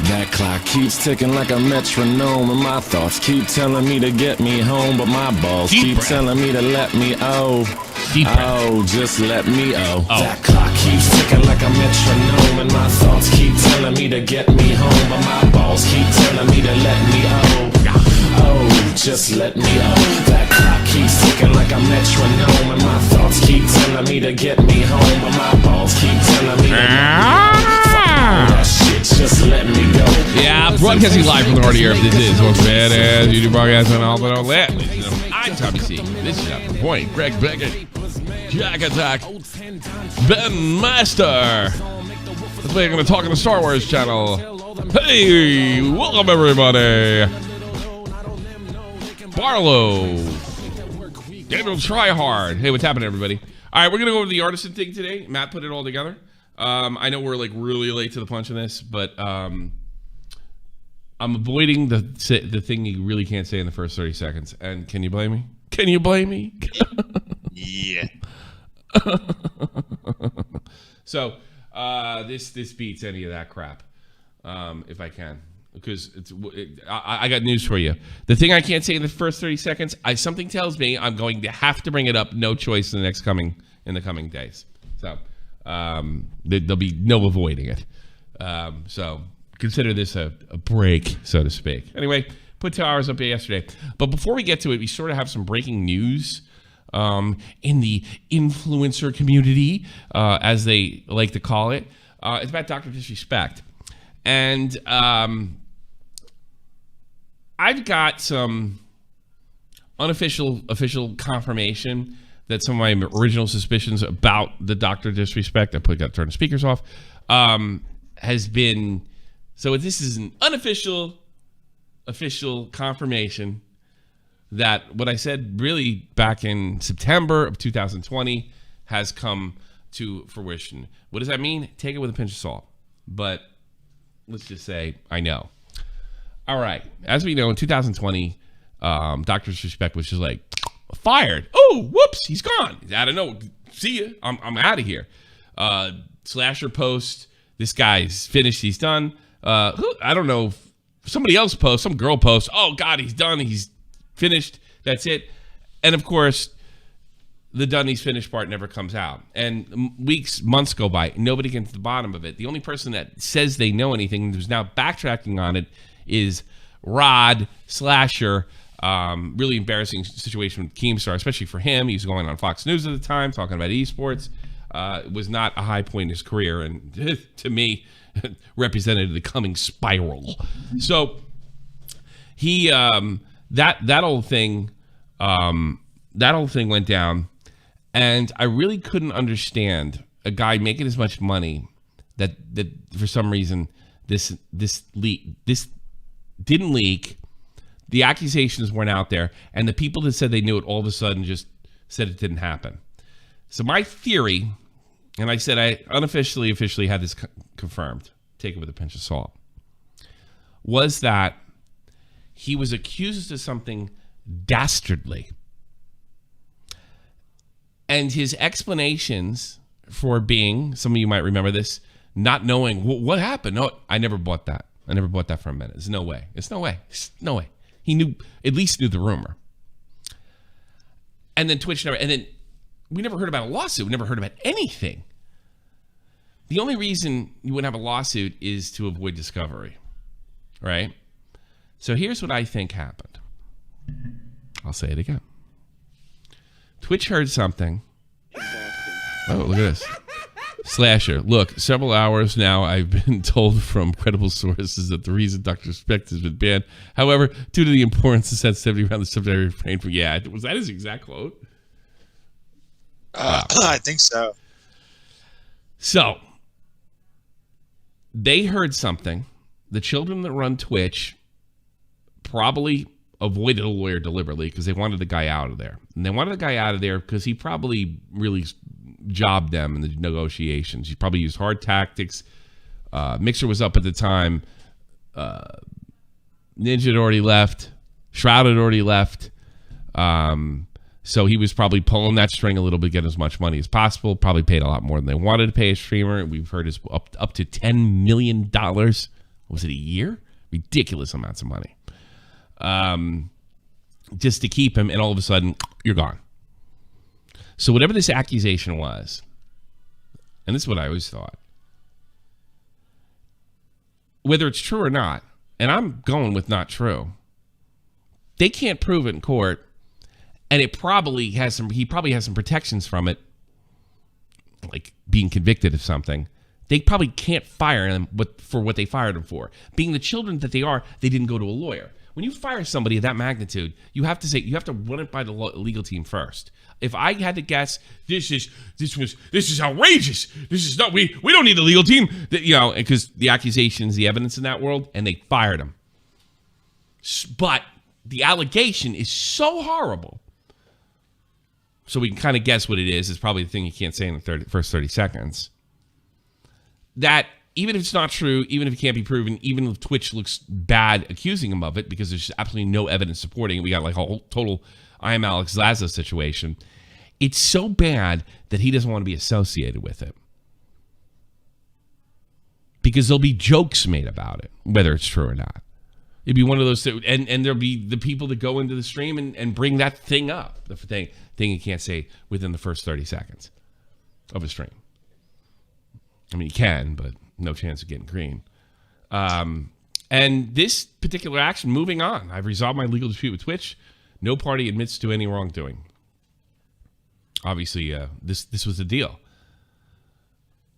That clock keeps ticking like a metronome, and my thoughts keep telling me to get me home, but my balls keep telling me to let me just let me That clock keeps ticking like a metronome, and my thoughts keep telling me to get me home, but my balls keep telling me to let me just let me That clock keeps ticking like a metronome, and my thoughts keep telling me to get me home, but my balls keep telling me to that shit, just let me go. Yeah, broadcasting live from the heart of Europe. This is most badass YouTube broadcast on all but all that. I'm Tommy C. This is Up the Point. Greg Beckett, Jack Attack, Ben Master. That's why I'm going to talk on the Star Wars channel. Hey, welcome everybody. Barlow, Daniel Tryhard. Hey, what's happening, everybody? All right, we're gonna go over the artisan thing today. Matt put it all together. I know we're like really late to the punch on this, but I'm avoiding the thing you really can't say in the first 30 seconds. And can you blame me? Can you blame me? Yeah. So this beats any of that crap, if I can. Because I got news for you. The thing I can't say in the first 30 seconds, something tells me I'm going to have to bring it up. No choice in the coming days. So there'll be no avoiding it. So consider this a break, so to speak. Anyway, put 2 hours up yesterday. But before we get to it, we sort of have some breaking news in the influencer community, as they like to call it. It's about DrDisrespect. And I've got some official confirmation that some of my original suspicions about the DrDisrespect, I got to turn the speakers off, has been, so this is an official confirmation that what I said really back in September of 2020 has come to fruition. What does that mean? Take it with a pinch of salt. But let's just say I know. All right. As we know, in 2020, DrDisrespect was just like fired. Oh, whoops, he's gone. I don't know. See ya. I'm out of here. Slasher post. This guy's finished. He's done. I don't know. Somebody else posts. Some girl posts. Oh God, he's done. He's finished. That's it. And of course, the done he's finished part never comes out. And weeks, months go by. Nobody gets to the bottom of it. The only person that says they know anything, who's now backtracking on it, is Rod Slasher. Really embarrassing situation with Keemstar, especially for him. He was going on Fox News at the time, talking about esports. It was not a high point in his career, and to me, represented the coming spiral. So he, that old thing went down. And I really couldn't understand a guy making as much money that for some reason this didn't leak. The accusations weren't out there, and the people that said they knew it all of a sudden just said it didn't happen. So my theory, and I said I officially had this confirmed, take it with a pinch of salt, was that he was accused of something dastardly. And his explanations for being, some of you might remember this, not knowing what happened. No, I never bought that. I never bought that for a minute. There's no way. It's no way. It's no way. He at least knew the rumor. And then Twitch never, and then we never heard about a lawsuit. We never heard about anything. The only reason you wouldn't have a lawsuit is to avoid discovery, right? So here's what I think happened. I'll say it again. Twitch heard something. Oh, look at this. Slasher. Look, several hours now I've been told from credible sources that the reason DrDisrespect has been banned. However, due to the importance and sensitivity around the subject, I refrained from. Yeah, was that his exact quote? Wow. I think so. So, they heard something. The children that run Twitch probably avoided a lawyer deliberately because they wanted the guy out of there. And they wanted the guy out of there because he probably really jobbed them in the negotiations. He probably used hard tactics. Mixer was up at the time. Ninja had already left. Shroud had already left. So he was probably pulling that string a little bit, getting as much money as possible. Probably paid a lot more than they wanted to pay a streamer. We've heard it's up to $10 million Was it a year? Ridiculous amounts of money. Just to keep him, and all of a sudden, you're gone. So whatever this accusation was, and this is what I always thought, whether it's true or not, and I'm going with not true, they can't prove it in court, and it probably has he probably has some protections from it, like being convicted of something. They probably can't fire him for what they fired him for. Being the children that they are, they didn't go to a lawyer. When you fire somebody of that magnitude, you have to run it by the legal team first. If I had to guess, this is outrageous. This is not we don't need a legal team, because the accusations, the evidence in that world, and they fired him. But the allegation is so horrible. So we can kind of guess what it is. It's probably the thing you can't say in the first 30 seconds. That even if it's not true, even if it can't be proven, even if Twitch looks bad accusing him of it, because there's absolutely no evidence supporting it, we got like a whole total I am Alex Lazo situation. It's so bad that he doesn't want to be associated with it. Because there'll be jokes made about it, whether it's true or not. It'd be one of those, and there'll be the people that go into the stream and bring that thing up, the thing you can't say within the first 30 seconds of a stream. I mean, you can, but no chance of getting green. And this particular action, moving on. I've resolved my legal dispute with Twitch. No party admits to any wrongdoing. Obviously, this was the deal.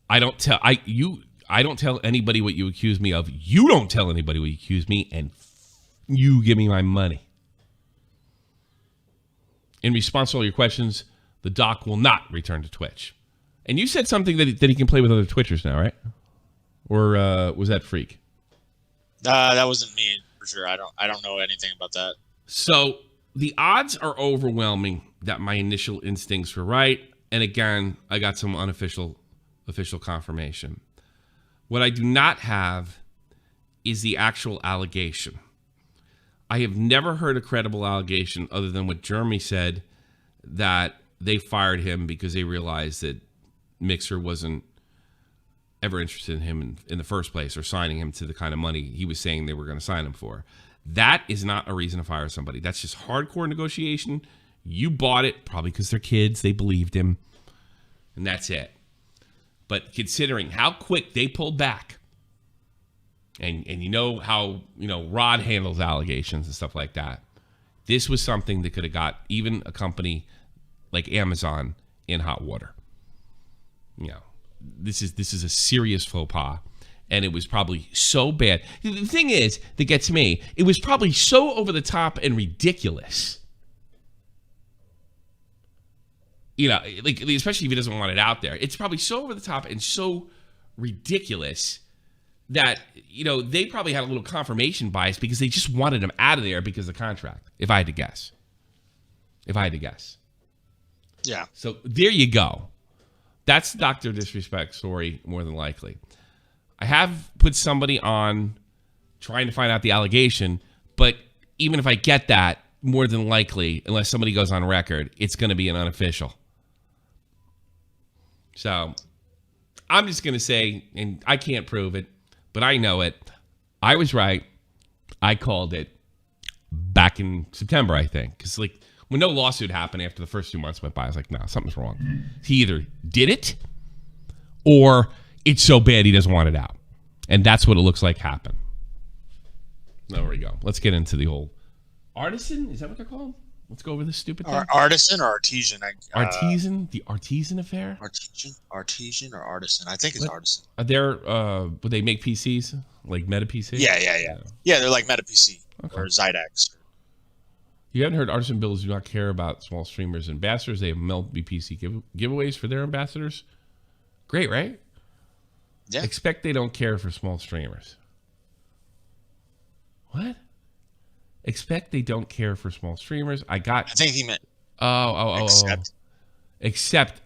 I don't tell anybody what you accuse me of. You don't tell anybody what you accuse me, and you give me my money. In response to all your questions, the doc will not return to Twitch. And you said something that he can play with other Twitchers now, right? Or was that Freak? That wasn't me for sure. I don't know anything about that. So the odds are overwhelming that my initial instincts were right. And again, I got some official confirmation. What I do not have is the actual allegation. I have never heard a credible allegation other than what Jeremy said, that they fired him because they realized that Mixer wasn't ever interested in him in the first place, or signing him to the kind of money he was saying they were going to sign him for. That is not a reason to fire somebody. That's just hardcore negotiation. You bought it, probably because they're kids. They believed him, and that's it. But considering how quick they pulled back, and you know how Rod handles allegations and stuff like that, this was something that could have got even a company like Amazon in hot water. This is a serious faux pas, and it was probably so bad. The thing is that gets me, it was probably so over the top and ridiculous. Like, especially if he doesn't want it out there. It's probably so over the top and so ridiculous that, they probably had a little confirmation bias because they just wanted him out of there because of the contract, if I had to guess. Yeah. So there you go. That's the Dr. Disrespect story, more than likely. I have put somebody on trying to find out the allegation, but even if I get that, more than likely, unless somebody goes on record, it's going to be an unofficial. So I'm just going to say, and I can't prove it, but I know it. I was right. I called it back in September, I think. Because, when no lawsuit happened after the first 2 months went by, I was like, no, something's wrong. He either did it or it's so bad he doesn't want it out. And that's what it looks like happened. There we go. Let's get into the whole Artisan. Is that what they're called? Let's go over this stupid thing. Artisan or Artesian? Artesian? The Artesian affair? Artesian or Artisan? I think it's Artisan. Are there, would they make PCs? Like Meta PC? Yeah. Yeah, they're like Meta PC or Zydex. You haven't heard Artisan Builds do not care about small streamers and ambassadors. They have MLB giveaways for their ambassadors. Great, right? Yeah. Expect they don't care for small streamers. What? Expect they don't care for small streamers. I think he meant. Except.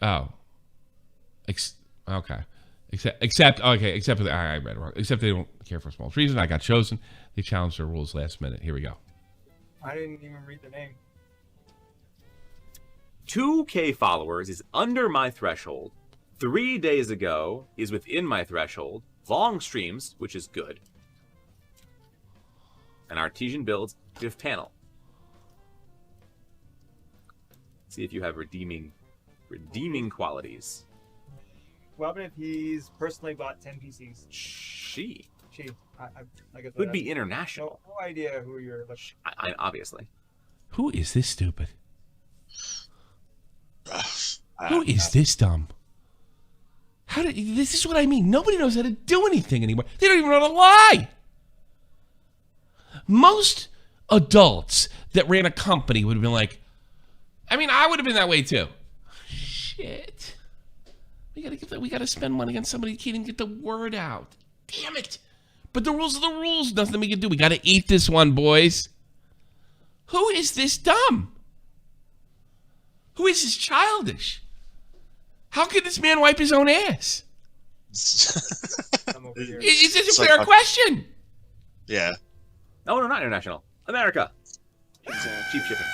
Okay. Except. I read it wrong. Except they don't care for small streamers. I got chosen. They challenged their rules last minute. Here we go. I didn't even read the name. 2K followers is under my threshold. 3 days ago is within my threshold. Long streams, which is good. an Artesian Build gift panel. See if you have redeeming qualities. What happened if he's personally bought 10 PCs? She I guess could be international. no idea who you're looking. I obviously. Who is this stupid? Who is this dumb? This is what I mean. Nobody knows how to do anything anymore. They don't even know how to lie. Most adults that ran a company would have been like, I mean, I would have been that way too. Shit. We gotta spend money on somebody who can't even get the word out. Damn it. But the rules are the rules. Nothing we can do. We gotta eat this one, boys. Who is this dumb? Who is this childish? How can this man wipe his own ass? I'm over here. Is this a fair question? Yeah. No, not international. America. Cheap shipping.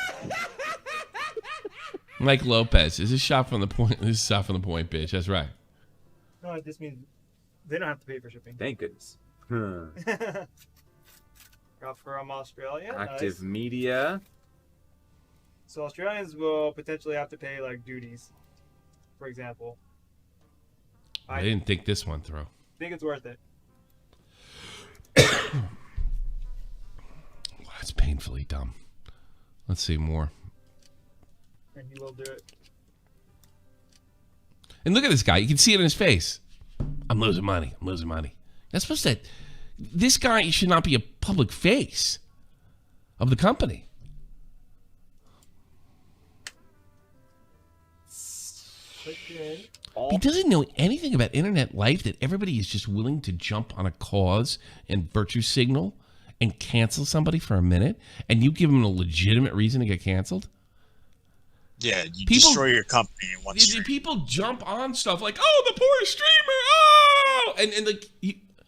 Mike Lopez. Is this shot from the point? This is shot from the point, bitch. That's right. No, this means they don't have to pay for shipping. Thank goodness. Got from Australia. Active Nice. media. So Australians will potentially have to pay like duties, for example. I didn't think this one through. think it's worth it. That's painfully dumb. Let's see more. And he will do it. And look at this guy. You can see it in his face. I'm losing money. I'm losing money. That's supposed to... This guy should not be a public face of the company. He doesn't know anything about internet life, that everybody is just willing to jump on a cause and virtue signal and cancel somebody for a minute, and you give them a legitimate reason to get canceled? Yeah, you destroy your company in one stream. People jump on stuff like, oh, the poor streamer, oh! And like,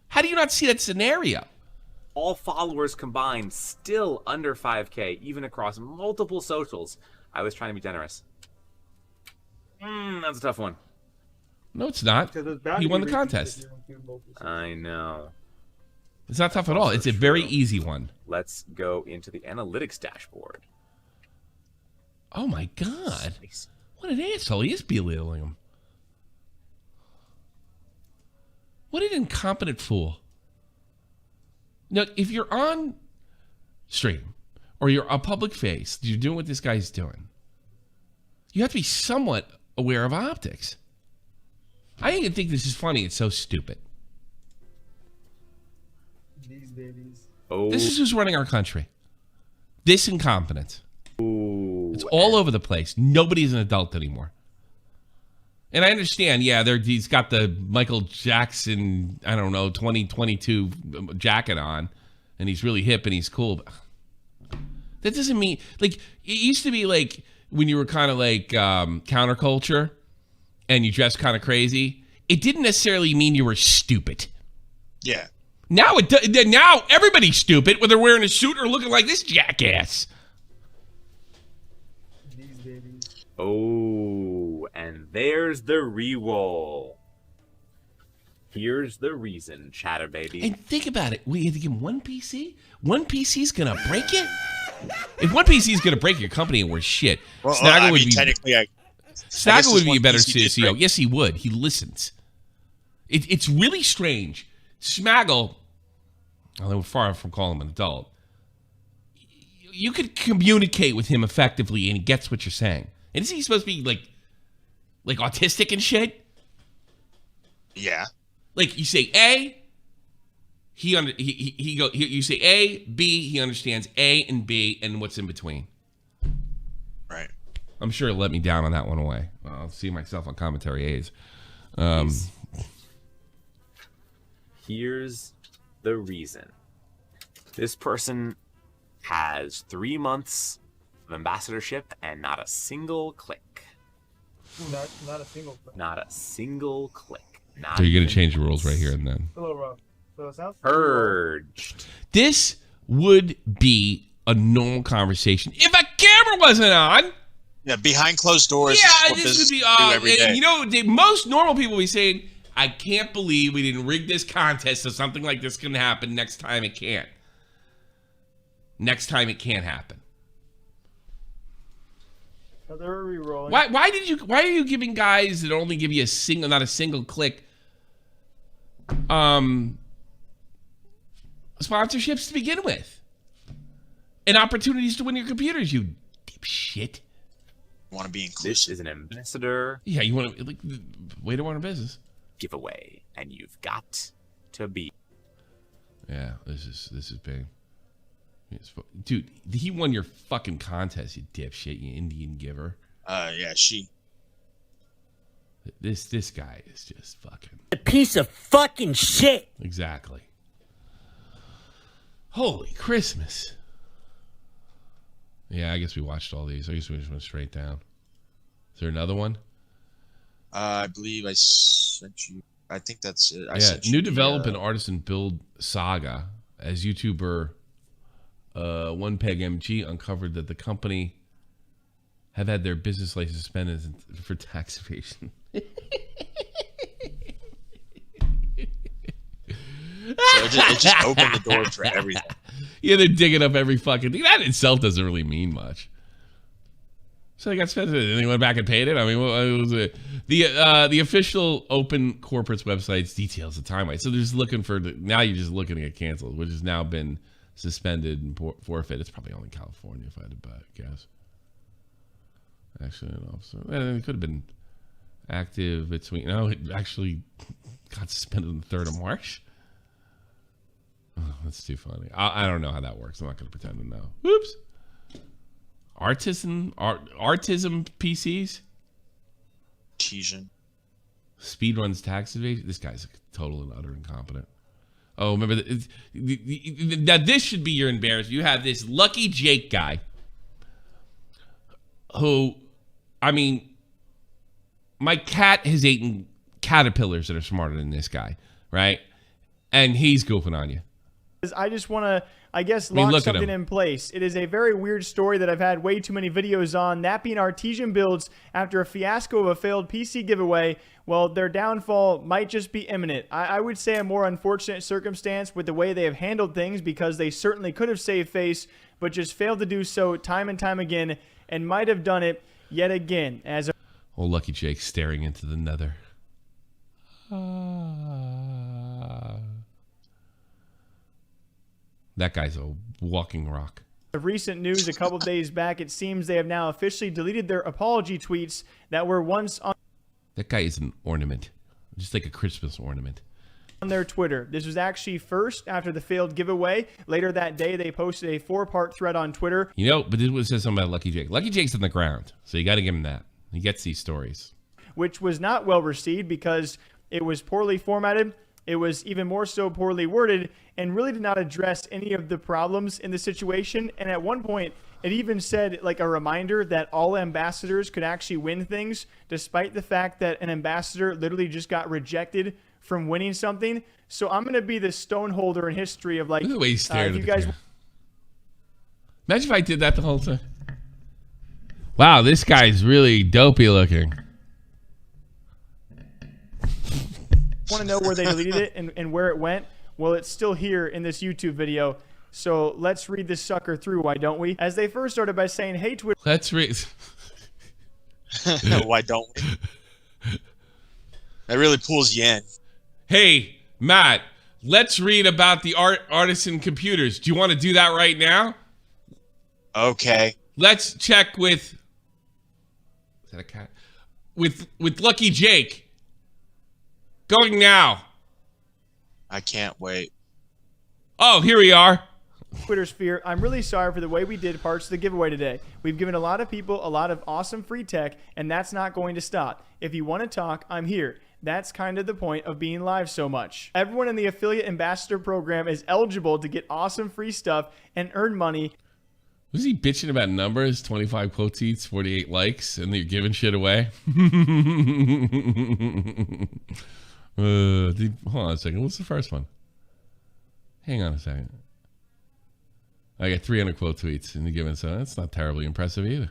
how do you not see that scenario? All followers combined still under 5K, even across multiple socials. I was trying to be generous. That's a tough one. No, it's not. He won the contest. I know. It's not tough at all. It's a very easy one. Let's go into the analytics dashboard. Oh my God. What an asshole. He is belittling him. What an incompetent fool. Now, if you're on stream or you're a public face, you're doing what this guy's doing, you have to be somewhat aware of optics. I don't even think this is funny. It's so stupid. These babies. Oh. This is who's running our country. This incompetence. Ooh. It's all over the place. Nobody's an adult anymore. And I understand, yeah, he's got the Michael Jackson, I don't know, 2022 jacket on, and he's really hip and he's cool. But that doesn't mean, like, it used to be like when you were kind of like counterculture and you dressed kind of crazy. It didn't necessarily mean you were stupid. Yeah. Now now everybody's stupid, whether they're wearing a suit or looking like this jackass. These babies. Oh, and there's the re-roll. Here's the reason, chatter baby. And think about it. We had to give him one PC? One PC's gonna break it? If one PC's gonna break your company, we're shit. Well, Snaggle would be technically, Snaggle would be a better PC CEO. Yes, he would. He listens. It's really strange. Smaggle, although we're far from calling him an adult, you could communicate with him effectively and he gets what you're saying. And isn't he supposed to be like autistic and shit? Yeah. Like you say A, you say A, B, he understands A and B and what's in between. Right. I'm sure he'll let me down on that one away. I'll see myself on commentary A's. Here's the reason. This person has 3 months of ambassadorship and not a single click. Not a single click. Not a single click. Not So you're going even to change the rules right once. here and then. A little rough. So it sounds Purged. This would be a normal conversation if a camera wasn't on. Yeah, behind closed doors. Yeah, this this is would be. what business do every day. You know, most normal people would be saying, "I can't believe we didn't rig this contest, so something like this can happen next time. It can't." next time it can't happen. They're re-rolling. Why are you giving guys that only give you not a single click sponsorships to begin with? And opportunities to win your computers, you dipshit. Want to be This inclusive. is an ambassador Yeah, you want to way to run a business. giveaway, and you've got to be. Yeah, this is big. Dude, he won your fucking contest, you dipshit, you Indian giver. Yeah, she. This guy is just fucking A piece of fucking shit. exactly. Holy Christmas. Yeah, I guess we watched all these. I guess we just went straight down. Is there another one? I believe I sent you. I think that's it. I Yeah, sent new you development Artesian Build Saga, as YouTuber One Peg MG uncovered that the company have had their business license suspended for tax evasion. So it just opened the door for everything. Yeah, they're digging up every fucking thing. That itself doesn't really mean much. So they got suspended and they went back and paid it. I mean, what was it? The official Open Corporate's website's details the timeline. So they're just looking for now. You're just looking to get canceled, which has now been suspended and forfeit. It's probably only California, if I had to guess. Actually, an officer. It could have been active between. No, it actually got suspended on the 3rd of March. Oh, that's too funny. I don't know how that works. I'm not going to pretend to know. Whoops. Artisan PCs. Artesian. Speedruns tax evasion. This guy's total and utter incompetent. Oh, remember now this should be your embarrassment. You have this Lucky Jake guy who, I mean, my cat has eaten caterpillars that are smarter than this guy, right? And he's goofing on you. I just want to, I guess, lock look at something him. in place. It is a very weird story that I've had way too many videos on. That being Artesian Builds, after a fiasco of a failed PC giveaway, well, their downfall might just be imminent. I would say a more unfortunate circumstance with the way they have handled things, because they certainly could have saved face, but just failed to do so time and time again, and might have done it yet again. As Old Lucky Jake staring into the nether. That guy's a walking rock. of recent news a couple of days back, it seems they have now officially deleted their apology tweets that were once on That guy is an ornament. Just like a Christmas ornament. their Twitter. This was actually first after the failed giveaway. Later that day, they posted a 4-part thread on Twitter. You know, but this was says something about Lucky Jake. Lucky Jake's on the ground, so you got to give him that. He gets these stories. Which was not well received because it was poorly formatted. It was even more so poorly worded and really did not address any of the problems in the situation. And at one point, it even said like a reminder that all ambassadors could actually win things, despite the fact that an ambassador literally just got rejected from winning something. So I'm going to be the stoneholder in history of like, Look at the way he stared you at the guys. camera. Imagine if I did that the whole time. Wow, this guy's really dopey looking. Want to know where they deleted it and where it went? Well, it's still here in this YouTube video. So let's read this sucker through, why don't we? As they first started by saying, hey, Twitter. Let's read. Why don't we? That really pulls you in. Hey, Matt, let's read about the Artisan computers. Do you want to do that right now? Okay. Let's check with. Is that a cat? With Lucky Jake. Going now. I can't wait. Oh, here we are. Twitter sphere, I'm really sorry for the way we did parts of the giveaway today. We've given a lot of people a lot of awesome free tech, and that's not going to stop. If you want to talk, I'm here. That's kind of the point of being live so much. Everyone in the affiliate ambassador program is eligible to get awesome free stuff and earn money. Was he bitching about numbers? 25 quote tweets, 48 likes, and they're giving shit away? Hold on a second. What's the first one? Hang on a second. I got 300 quote tweets in the given, so that's not terribly impressive either.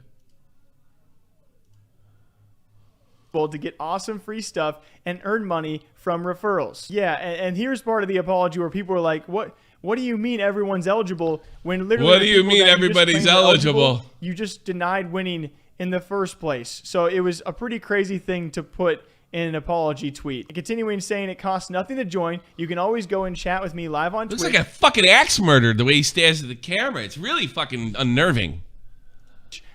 to get awesome free stuff and earn money from referrals. Yeah, and here's part of the apology where people are like, what do you mean everyone's eligible when literally What do you mean everybody's eligible? You just denied winning in the first place. So it was a pretty crazy thing to put in an apology tweet. Continuing saying it costs nothing to join. You can always go and chat with me live on Twitch. Looks like a fucking axe murdered the way he stares at the camera. It's really fucking unnerving.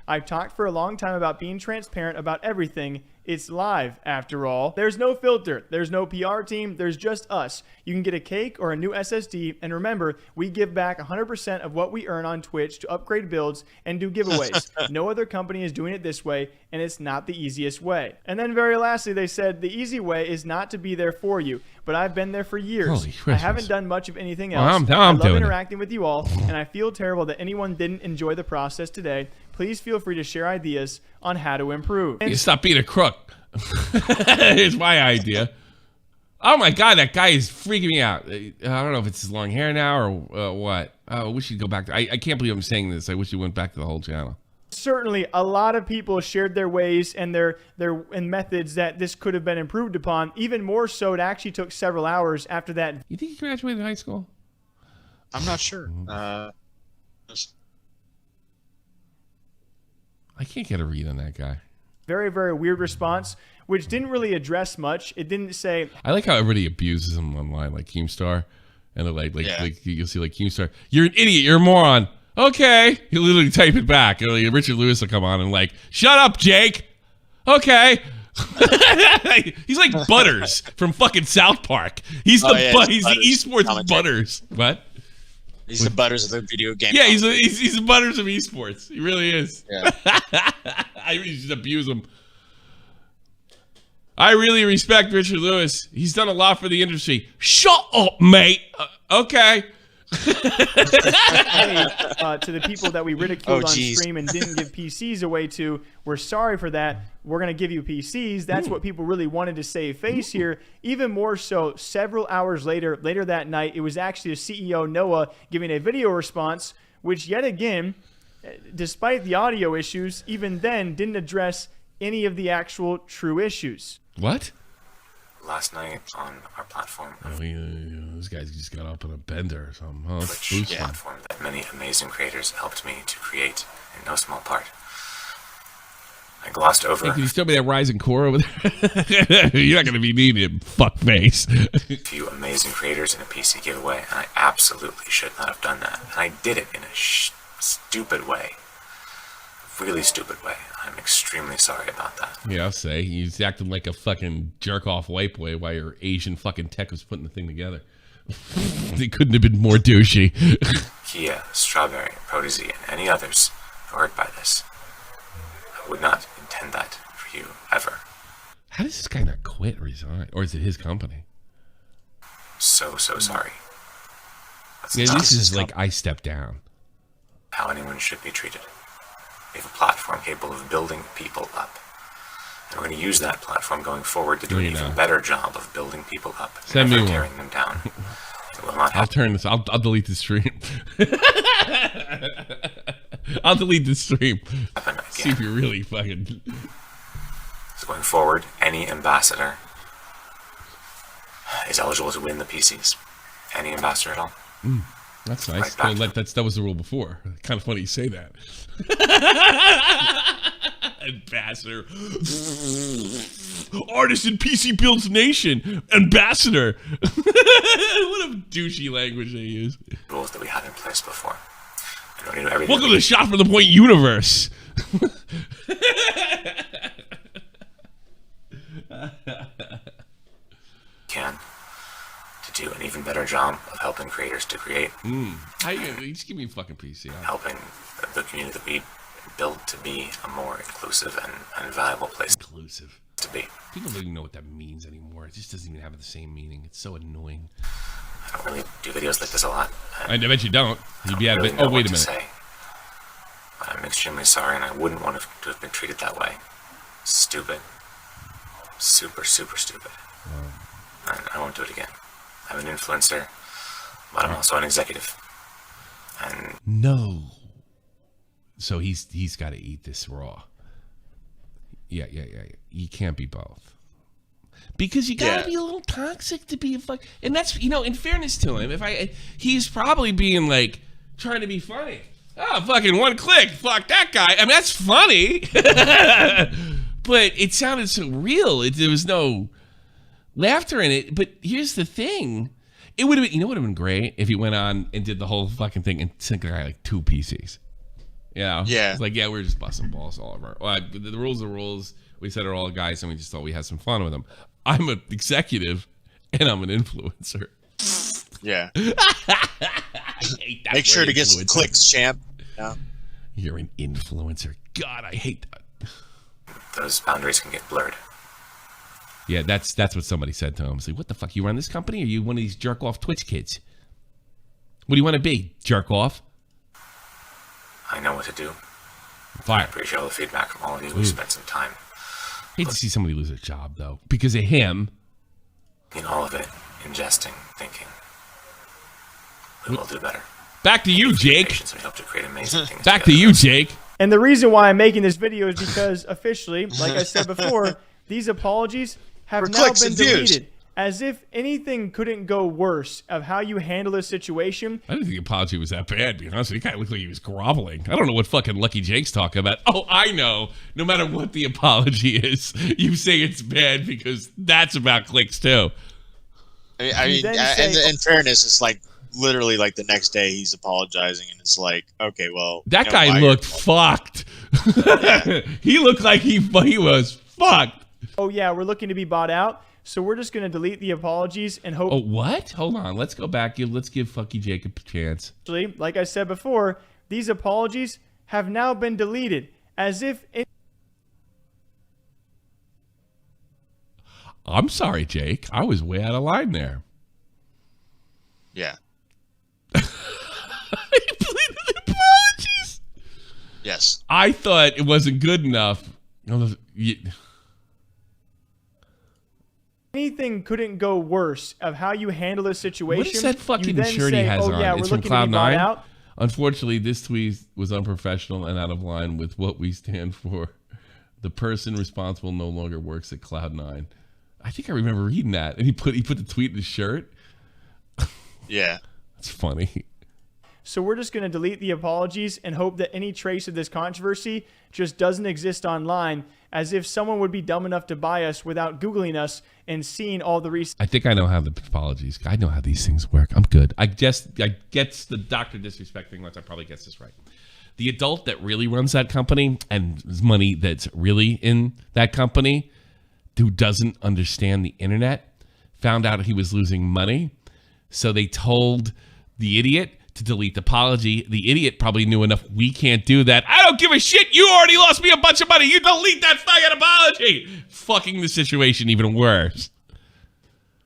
I've talked for a long time about being transparent about everything. It's live, after all. There's no filter. There's no PR team. There's just us. You can get a cake or a new SSD. And remember, we give back 100% of what we earn on Twitch to upgrade builds and do giveaways. No other company is doing it this way, and it's not the easiest way. And then very lastly, they said, the easy way is not to be there for you. But I've been there for years. Holy I Christmas. haven't done much of anything Well, else. I'm I love doing it. interacting with you all, and I feel terrible that anyone didn't enjoy the process today. Please feel free to share ideas on how to improve. You stop being a crook. It's my idea. Oh my god, that guy is freaking me out. I don't know if it's his long hair now or what. I wish he'd go back to. I can't believe I'm saying this. I wish he went back to the whole channel. Certainly, a lot of people shared their ways and their methods that this could have been improved upon. Even more so, it actually took several hours after that. You think he graduated high school? I'm not sure. I can't get a read on that guy. Very, very weird response, which didn't really address much. It didn't say. I like how everybody abuses him online, like Keemstar, and they're like you'll see like Keemstar, you're an idiot, you're a moron. Okay, he'll literally type it back. And, like, Richard Lewis will come on and like, shut up, Jake. Okay. He's like Butters from fucking South Park. He's the esports Butters. What? He's the Butters of the video game. Yeah, he's the Butters of esports. He really is. Yeah. I really just abuse him. I really respect Richard Lewis. He's done a lot for the industry. Shut up, mate. Okay. Hey, to the people that we ridiculed on stream and didn't give PCs away to, we're sorry for that. We're going to give you PCs. That's what people really wanted to save face here. Even more so, several hours later that night, it was actually the CEO, Noah, giving a video response, which yet again, despite the audio issues, even then didn't address any of the actual true issues. What? Last night on our platform, This guy's just got up on a bender or something. Oh, Twitch platform that many amazing creators helped me to create in no small part. I glossed over. Hey, can you still be that Ryzen core over there? You're not going to be needed, fuckface. A few amazing creators in a PC giveaway, and I absolutely should not have done that. And I did it in a stupid way. Really stupid way. I'm extremely sorry about that. Yeah, I'll say. He's acting like a fucking jerk-off white boy while your Asian fucking tech was putting the thing together. They couldn't have been more douchey. Kia, Strawberry, Protege, and any others who are hurt by this. I would not intend that for you, ever. How does this guy not quit or resign? Or is it his company? So sorry. That's Yeah, not this is like I step down. how anyone should be treated. We have a platform capable of building people up. And we're going to use that platform going forward to do an even better job of building people up. Send me never one. tearing them down. It will not I'll happen. turn this. I'll delete the stream. I'll delete the stream. See if you're really fucking. So going forward, any ambassador is eligible to win the PCs. Any ambassador at all. That's nice. Right back. That was the rule before. Kind of funny you say that. Ambassador. Artisan PC Builds Nation. Ambassador. What a douchey language they use. Rules that we had in place before. And we're going to do everything Welcome to the Shot from the Point universe. can to do an even better job of helping creators to create. How you just give me a fucking PC. Helping the community that we built to be a more inclusive and valuable place Inclusive. to be. People don't even know what that means anymore. It just doesn't even have the same meaning. It's so annoying. I don't really do videos like this a lot. I bet you don't. You'd be out of really it. know Oh, wait what a to minute. say. But I'm extremely sorry, and I wouldn't want to have been treated that way. Stupid. Super stupid. And I won't do it again. I'm an influencer, but I'm also an executive. And No. So he's got to eat this raw. Yeah. You can't be both. Because you gotta be a little toxic to be a fuck. And that's, you know, in fairness to him, he's probably being like, trying to be funny. Oh, fucking one click. Fuck that guy. I mean, that's funny. But it sounded so real. There was no laughter in it. But here's the thing. It would have been, you know what would have been great? If he went on and did the whole fucking thing and sent the guy like 2 PCs. You know? Yeah. It's like, yeah, we're just busting balls all over. Well, the rules are rules. We said it all guys, and we just thought we had some fun with them. I'm an executive, and I'm an influencer. Yeah. I hate that. Make sure to get some clicks, champ. Yeah. You're an influencer. God, I hate that. Those boundaries can get blurred. Yeah, that's what somebody said to him. It's like, what the fuck? You run this company, or are you one of these jerk off Twitch kids? What do you want to be? Jerk off? I know what to do. Fire. I appreciate all the feedback from all of you. We spent some time. Hate to see somebody lose their job, though, because of him. In all of it, ingesting, thinking. We will do better. Back to you, Jake. We hope to create amazing things Back to you, Jake. And the reason why I'm making this video is because officially, like I said before, these apologies have now been deleted. As if anything couldn't go worse of how you handle this situation. I didn't think the apology was that bad, to be honest with you. He kind of looked like he was groveling. I don't know what fucking Lucky Jake's talking about. Oh, I know. No matter what the apology is, you say it's bad because that's about clicks, too. I mean, in fairness, it's like literally like the next day he's apologizing, and it's like, okay, well. That guy looked fucked. He looked like he was fucked. Oh, yeah, we're looking to be bought out. So we're just going to delete the apologies and hope... Oh, what? Hold on. Let's go back. Let's give Fucky Jake a chance. Like I said before, these apologies have now been deleted. As if... I'm sorry, Jake. I was way out of line there. Yeah. He deleted the apologies? Yes. I thought it wasn't good enough. Anything couldn't go worse of how you handle this situation. What is that fucking shirt he has on? Yeah, it's from Cloud9. Unfortunately, this tweet was unprofessional and out of line with what we stand for. The person responsible no longer works at Cloud9. I think I remember reading that. And he put the tweet in his shirt. Yeah. That's funny. So we're just going to delete the apologies and hope that any trace of this controversy just doesn't exist online, as if someone would be dumb enough to buy us without Googling us and seeing all the recent... I think I know how the apologies... I know how these things work. I'm good. I get the DrDisrespect thing once I probably gets this right. The adult that really runs that company and money that's really in that company who doesn't understand the internet found out he was losing money. So they told the idiot to delete the apology. The idiot probably knew enough. We can't do that. I don't give a shit. You already lost me a bunch of money. You delete that fucking apology. Fucking the situation even worse.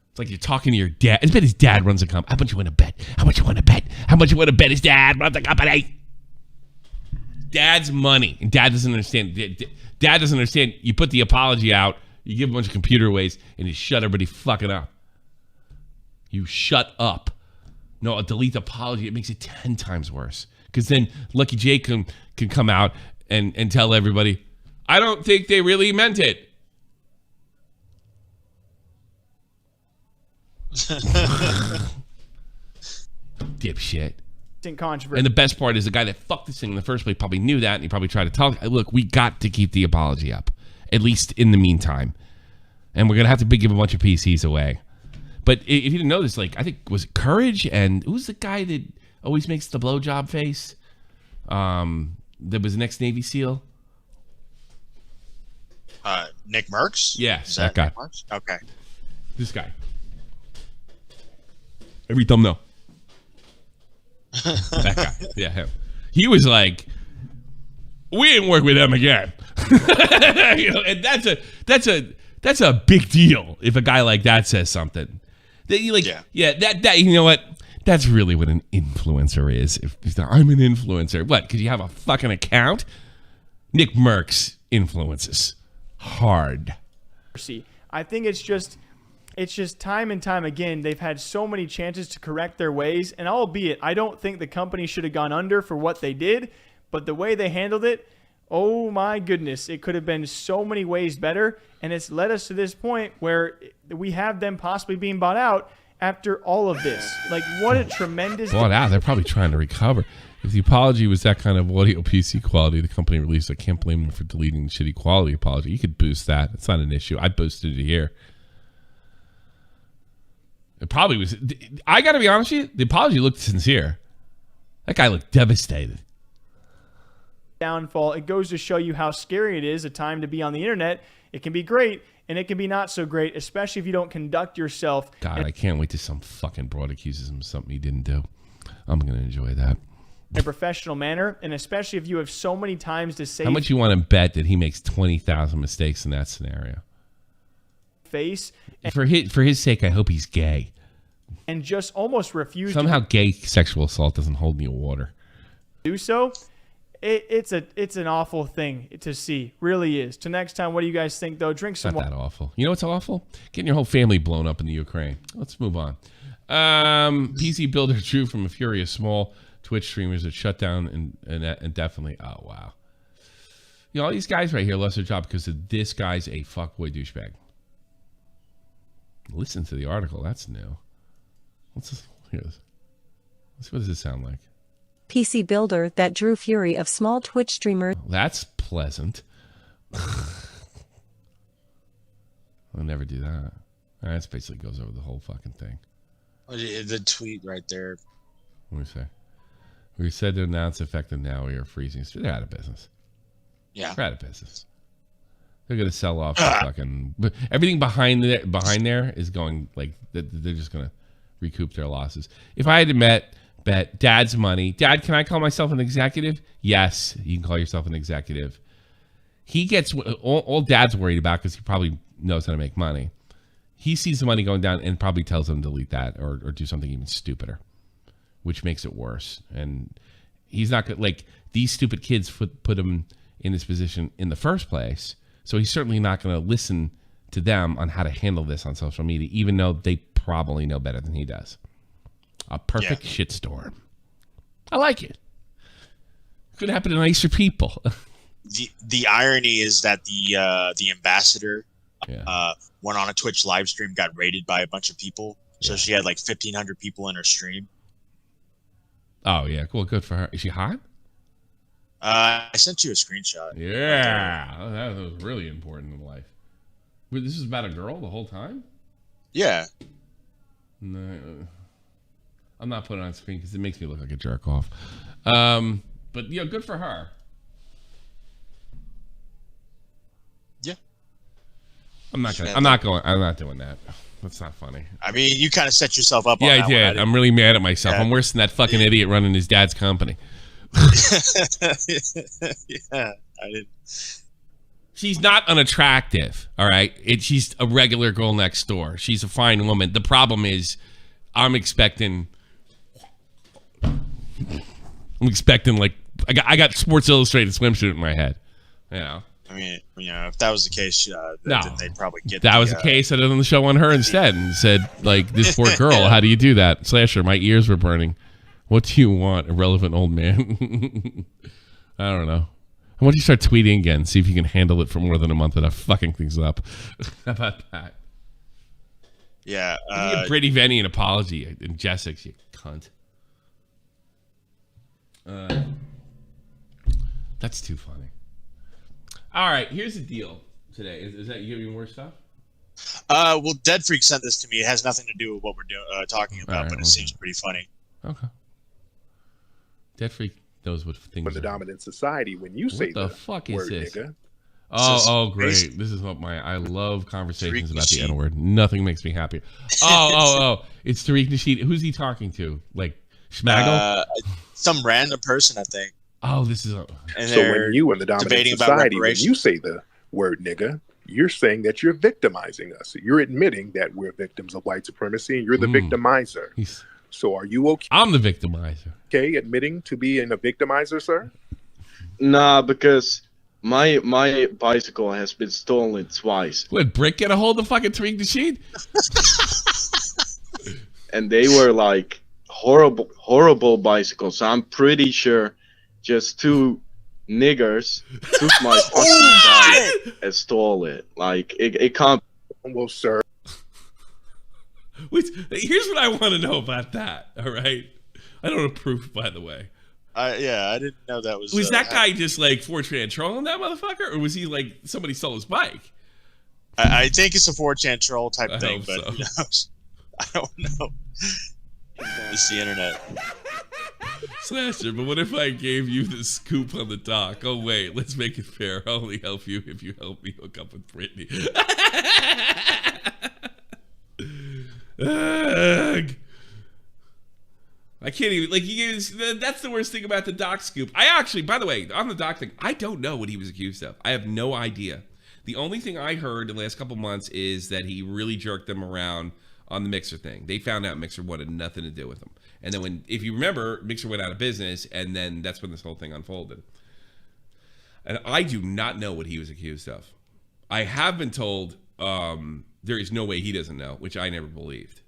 It's like you're talking to your dad. I bet his dad runs a company. How much you want to bet? How much you want to bet? How much you want to bet his dad runs a company? Dad's money. And dad doesn't understand. Dad doesn't understand. You put the apology out. You give a bunch of computer waste. And you shut everybody fucking up. You shut up. No, a delete apology, it makes it 10 times worse. Because then Lucky Jake can come out and tell everybody, I don't think they really meant it. Dipshit. Controversy. And the best part is the guy that fucked this thing in the first place probably knew that, and he probably tried to tell, look, we got to keep the apology up, at least in the meantime. And we're going to have to give a bunch of PCs away. But if you didn't know this, like, I think, was it Courage? And who's the guy that always makes the blowjob face? That was the next Navy SEAL? Nick Merckx? Yes, that guy. Okay. This guy. Every thumbnail. That guy. Yeah, him. He was like, we didn't work with them again. You know, and that's a big deal if a guy like that says something. That you like, that you know what? That's really what an influencer is. If I'm an influencer, what? Because you have a fucking account? Nick Merckx influences hard. I think it's just time and time again they've had so many chances to correct their ways, and albeit I don't think the company should have gone under for what they did, but the way they handled it, oh my goodness, it could have been so many ways better. And it's led us to this point where we have them possibly being bought out after all of this. Like, what a tremendous... Bought out. They're probably trying to recover. If the apology was that kind of audio PC quality the company released, I can't blame them for deleting the shitty quality apology. You could boost that. It's not an issue. I boosted it here. It probably was... I got to be honest with you, the apology looked sincere. That guy looked devastated. Downfall. It goes to show you how scary it is, a time to be on the internet. It can be great, and it can be not so great, especially if you don't conduct yourself. God, I can't wait till some fucking broad accuses him of something he didn't do. I'm going to enjoy that. In a professional manner, and especially if you have so many times to say... How much you want to bet that he makes 20,000 mistakes in that scenario? Face. For his sake, I hope he's gay. And just almost refuse Somehow gay sexual assault doesn't hold any water. Do so. It's an awful thing to see. Really is. Till next time, what do you guys think, though? Drink some water. Not that awful. You know what's awful? Getting your whole family blown up in the Ukraine. Let's move on. PC Builder Drew from a furious small Twitch streamers that shut down indefinitely. Oh, wow. You know, all these guys right here lost their job because of this guy's a fuckboy douchebag. Listen to the article. That's new. Let's see what does this sound like. PC Builder that drew fury of small Twitch streamers. That's pleasant. I'll never do that. That basically goes over the whole fucking thing. The tweet right there. What do we say? We said to announce effective now. We are freezing. So they're out of business. Yeah. They're out of business. They're going to sell off fucking... Everything behind there is going... Like, they're just going to recoup their losses. If I had to bet Dad's money... Dad, can I call myself an executive? Yes, you can call yourself an executive. He gets... All Dad's worried about, because he probably knows how to make money. He sees the money going down and probably tells him to delete that or do something even stupider, which makes it worse. And he's not going to... Like, these stupid kids put him in this position in the first place. So he's certainly not going to listen to them on how to handle this on social media, even though they probably know better than he does. A perfect shitstorm. I like it. Could happen to nicer people. The irony is that the ambassador went on a Twitch live stream, got raided by a bunch of people. So she had like 1,500 people in her stream. Oh, yeah. Cool. Good for her. Is she hot? I sent you a screenshot. Yeah. Oh, that was really important in life. Wait, this is about a girl the whole time? Yeah. No, I'm not putting it on screen because it makes me look like a jerk off. But, you know, good for her. Yeah. I'm not doing that. That's not funny. I mean, you kind of set yourself up on that. Yeah, I did. I'm really mad at myself. I'm worse than that fucking idiot running his dad's company. Yeah, I did. She's not unattractive, all right? She's a regular girl next door. She's a fine woman. The problem is I'm expecting like I got Sports Illustrated swimsuit in my head, you know. I mean, you know, if that was the case, then they'd probably get that was the case. I did on the show on her instead and said, like, this poor girl, how do you do that? Slasher, my ears were burning. What do you want, irrelevant old man? I don't know. I want you to start tweeting again, see if you can handle it for more than a month without fucking things up. How about that? Yeah. Give Brittany Venny an apology and Jessica, you cunt. That's too funny. All right, here's the deal today. Is that you giving more stuff? Well, Dead Freak sent this to me. It has nothing to do with what we're talking about, but it seems pretty funny. Okay. Dead Freak knows what things in the dominant society when you say the fuck is word this? Nigga. Oh, great. This is what I love conversations about the N-word. Nothing makes me happier. Oh. It's Tarig Nasheed. Who's he talking to? Like Schmaggle? Some random person, I think. Oh, this is so when you in the dominant society, when you say the word nigga, you're saying that you're victimizing us. You're admitting that we're victims of white supremacy and you're the victimizer. So are you okay? I'm the victimizer. Okay, admitting to being a victimizer, sir? Nah, because my bicycle has been stolen twice. What, Brick get a hold of fucking Tarig Nasheed? And they were like horrible bicycles. So I'm pretty sure just two niggers took my fucking bike and stole it. Like, it can't. Well, sir. Wait, here's what I want to know about that. All right, I don't approve, by the way. Yeah, I didn't know that was. Was that guy just like 4chan trolling that motherfucker, or was he like somebody stole his bike? I think it's a 4chan troll type thing, but so. who knows? I don't know. It's the internet. Slasher, but what if I gave you the scoop on the dock? Oh wait, let's make it fair. I'll only help you if you help me hook up with Brittany. I can't even, like, that's the worst thing about the doc scoop. I actually, by the way, on the doc thing, I don't know what he was accused of. I have no idea. The only thing I heard in the last couple months is that he really jerked them around on the Mixer thing. They found out Mixer wanted nothing to do with them. And then if you remember, Mixer went out of business, and then that's when this whole thing unfolded. And I do not know what he was accused of. I have been told there is no way he doesn't know, which I never believed.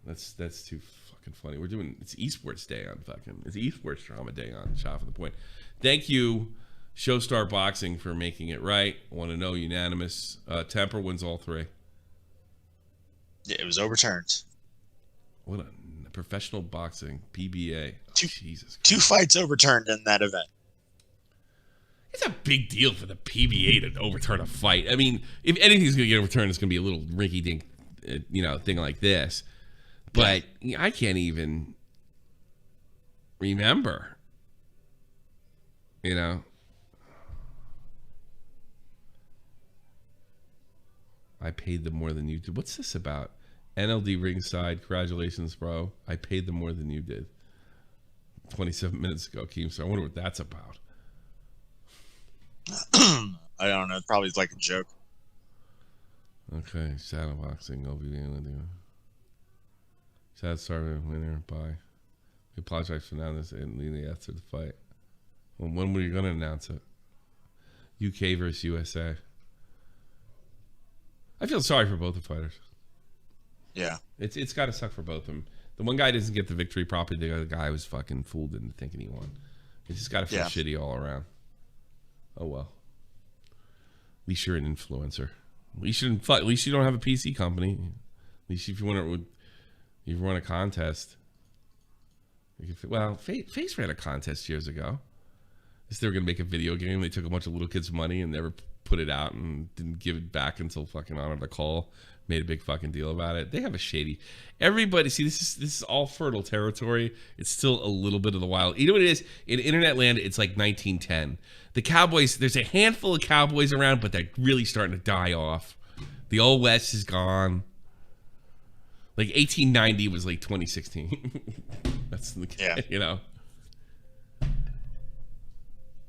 That's too fucking funny. It's esports day on it's esports drama day on Shot for the Point. Thank you, Showstar Boxing, for making it right. I want to know unanimous. Temper wins all three. Yeah, it was overturned. What a professional boxing PBA. Jesus. 2 fights overturned in that event. It's a big deal for the PBA to overturn a fight. I mean, if anything's going to get overturned, it's going to be a little rinky-dink, thing like this. But I can't even remember. I paid them more than you did. What's this about? NLD ringside. Congratulations, bro. I paid them more than you did. 27 minutes ago, Keem. So I wonder what that's about. I don't know. Probably like a joke. Okay. Shadow boxing. Sad starter winner. Bye. We apologize for announcing this immediately after the fight. Well, when were you going to announce it? UK versus USA. I feel sorry for both the fighters. Yeah. It's got to suck for both of them. The one guy doesn't get the victory properly. The other guy was fucking fooled into thinking he won. It's just got to feel shitty all around. Oh, well. At least you're an influencer. At least you don't have a PC company. At least if you want you run a contest. FaZe ran a contest years ago. They were going to make a video game. They took a bunch of little kids' money and never put it out and didn't give it back until fucking Honor the Call made a big fucking deal about it. They have a shady. Everybody, see, this is all fertile territory. It's still a little bit of the wild. You know what it is? In internet land, it's like 1910. The Cowboys, there's a handful of Cowboys around, but they're really starting to die off. The old West is gone. Like 1890 was like 2016. That's the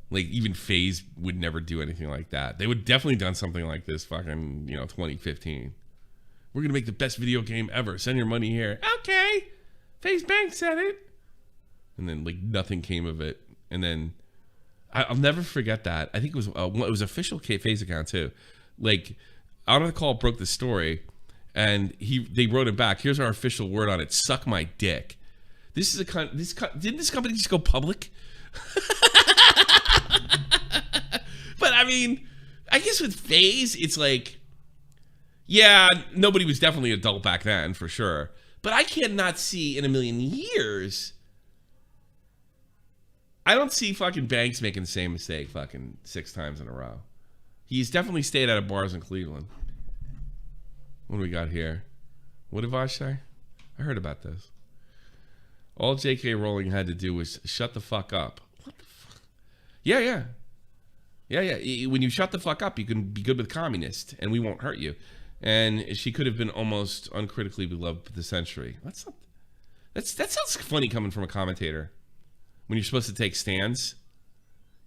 Like even FaZe would never do anything like that. They would definitely done something like this fucking 2015. We're gonna make the best video game ever. Send your money here. Okay, FaZe Bank said it. And then like nothing came of it. And then I'll never forget that. I think it was official FaZe account too. Like Honor the Call broke the story. And they wrote it back. Here's our official word on it. Suck my dick. Didn't this company just go public? But I mean, I guess with FaZe, it's like, yeah, nobody was definitely adult back then for sure. But I cannot see in a million years. I don't see fucking Banks making the same mistake fucking 6 times in a row. He's definitely stayed out of bars in Cleveland. What do we got here? What did Vaush say? I heard about this. All J.K. Rowling had to do was shut the fuck up. What the fuck? Yeah. When you shut the fuck up, you can be good with communists, and we won't hurt you. And she could have been almost uncritically beloved of the century. That sounds funny coming from a commentator. When you're supposed to take stands.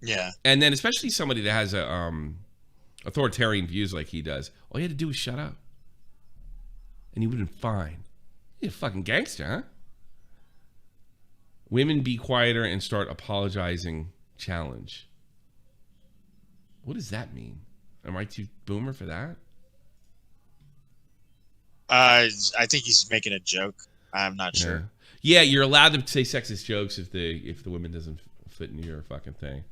Yeah. And then especially somebody that has authoritarian views like he does. All you had to do was shut up. And you would have been fine. You're a fucking gangster, huh? Women be quieter and start apologizing challenge. What does that mean? Am I too boomer for that? I think he's making a joke. I'm not sure. Yeah, you're allowed to say sexist jokes if the woman doesn't fit into your fucking thing.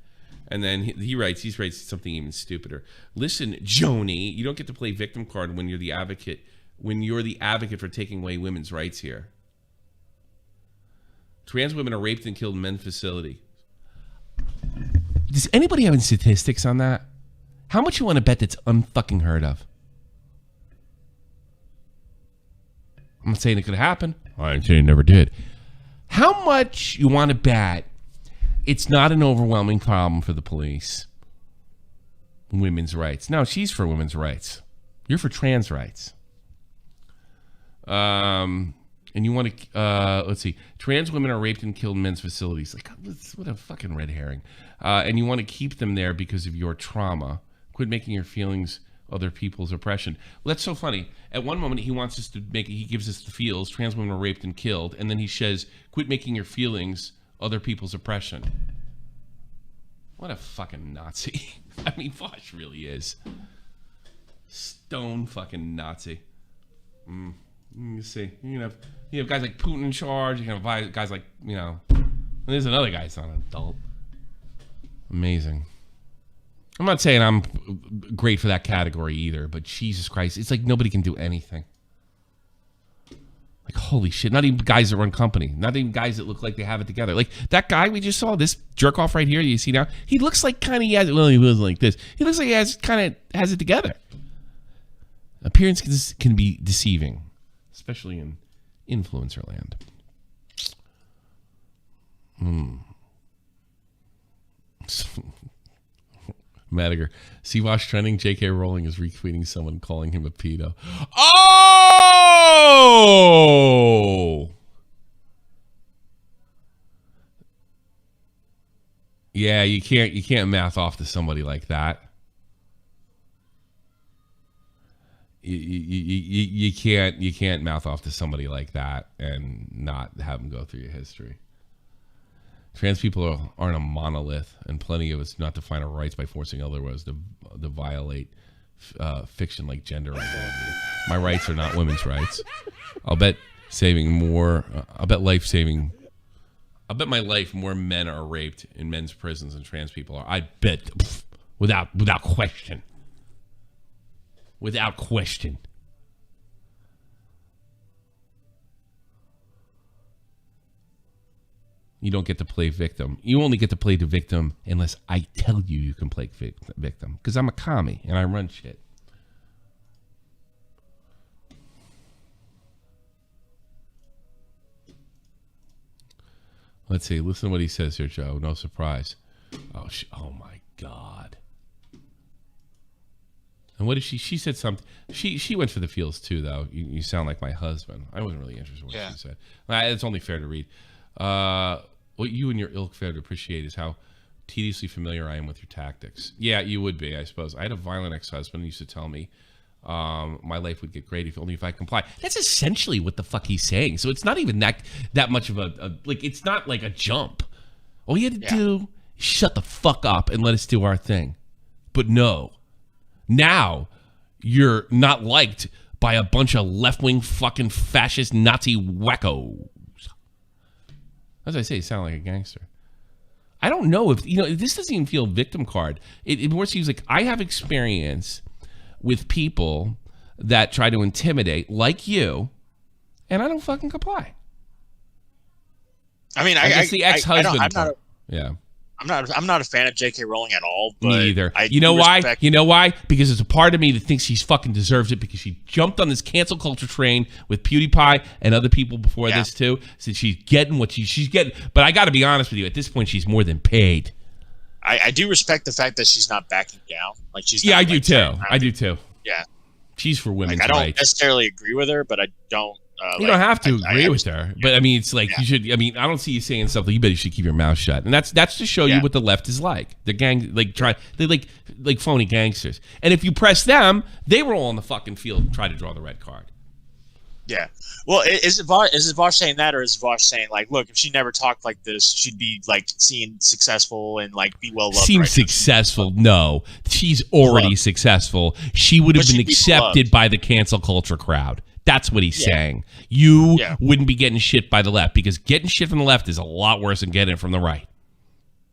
And then he writes something even stupider. Listen, Joni, you don't get to play victim card when you're the advocate for taking away women's rights here. Trans women are raped and killed in men's facility. Does anybody have any statistics on that? How much you want to bet that's unfucking heard of? I'm not saying it could happen. I'm saying it never did. How much you want to bet it's not an overwhelming problem for the police? Women's rights. No, she's for women's rights. You're for trans rights. And you want to, let's see. Trans women are raped and killed in men's facilities. Like, what a fucking red herring. And you want to keep them there because of your trauma. Quit making your feelings other people's oppression. Well, that's so funny. At one moment, he wants us to he gives us the feels. Trans women are raped and killed. And then he says, quit making your feelings other people's oppression. What a fucking Nazi. I mean, Vaush really is. Stone fucking Nazi. You see, you have guys like Putin in charge. You can have guys like, and there's another guy who's not an adult. Amazing. I'm not saying I'm great for that category either, but Jesus Christ, it's like nobody can do anything. Like, holy shit, not even guys that run company, not even guys that look like they have it together. Like that guy we just saw, this jerk off right here, you see now, he looks like kind of, he wasn't like this. He looks like he has it together. Appearance can be deceiving, especially in influencer land. Madiger. See Vaush trending. J.K. Rowling is retweeting someone calling him a pedo. Oh! Yeah, you can't math off to somebody like that. You can't mouth off to somebody like that and not have them go through your history. Trans people aren't a monolith, and plenty of us not define our rights by forcing otherwise to violate fiction like gender identity. My rights are not women's rights. I'll bet my life more men are raped in men's prisons than trans people are. I bet, without question. Without question. You don't get to play victim. You only get to play the victim unless I tell you can play victim. Because I'm a commie and I run shit. Let's see. Listen to what he says here, Joe. No surprise. Oh my God. And what did she said something. She went for the feels too, though. You sound like my husband. I wasn't really interested in what she said. It's only fair to read. What you and your ilk fail to appreciate is how tediously familiar I am with your tactics. Yeah, you would be, I suppose. I had a violent ex-husband who used to tell me my life would get great if I comply. That's essentially what the fuck he's saying. So it's not even that much of it's not like a jump. All you had to do is shut the fuck up and let us do our thing. But no. Now you're not liked by a bunch of left-wing fucking fascist Nazi wackos. As I say, you sound like a gangster. I don't know if this doesn't even feel victim card. It more seems like I have experience with people that try to intimidate, like you, and I don't fucking comply. I mean, I guess the ex-husband. I'm not a fan of J.K. Rowling at all. But me either. You know why? You know why? Because there's a part of me that thinks she's fucking deserves it because she jumped on this cancel culture train with PewDiePie and other people before this too. So she's getting what she's getting. But I got to be honest with you. At this point, she's more than paid. I do respect the fact that she's not backing down. Like she's. Yeah, I do too. I do too. Yeah. She's for women's rights. I don't necessarily agree with her, but I don't. You don't have to agree with her, but I mean, it's like you should. I mean, I don't see you saying something. You better should keep your mouth shut, and that's to show you what the left is like. The gang, they like phony gangsters, and if you press them, they roll on the fucking field and try to draw the red card. Yeah. Well, is it Vaush saying that, or is Vaush saying like, look, if she never talked like this, she'd be like seen successful and like be well loved. Seems successful? No, she's already successful. She would have been accepted by the cancel culture crowd. That's what he's saying. You wouldn't be getting shit by the left because getting shit from the left is a lot worse than getting it from the right.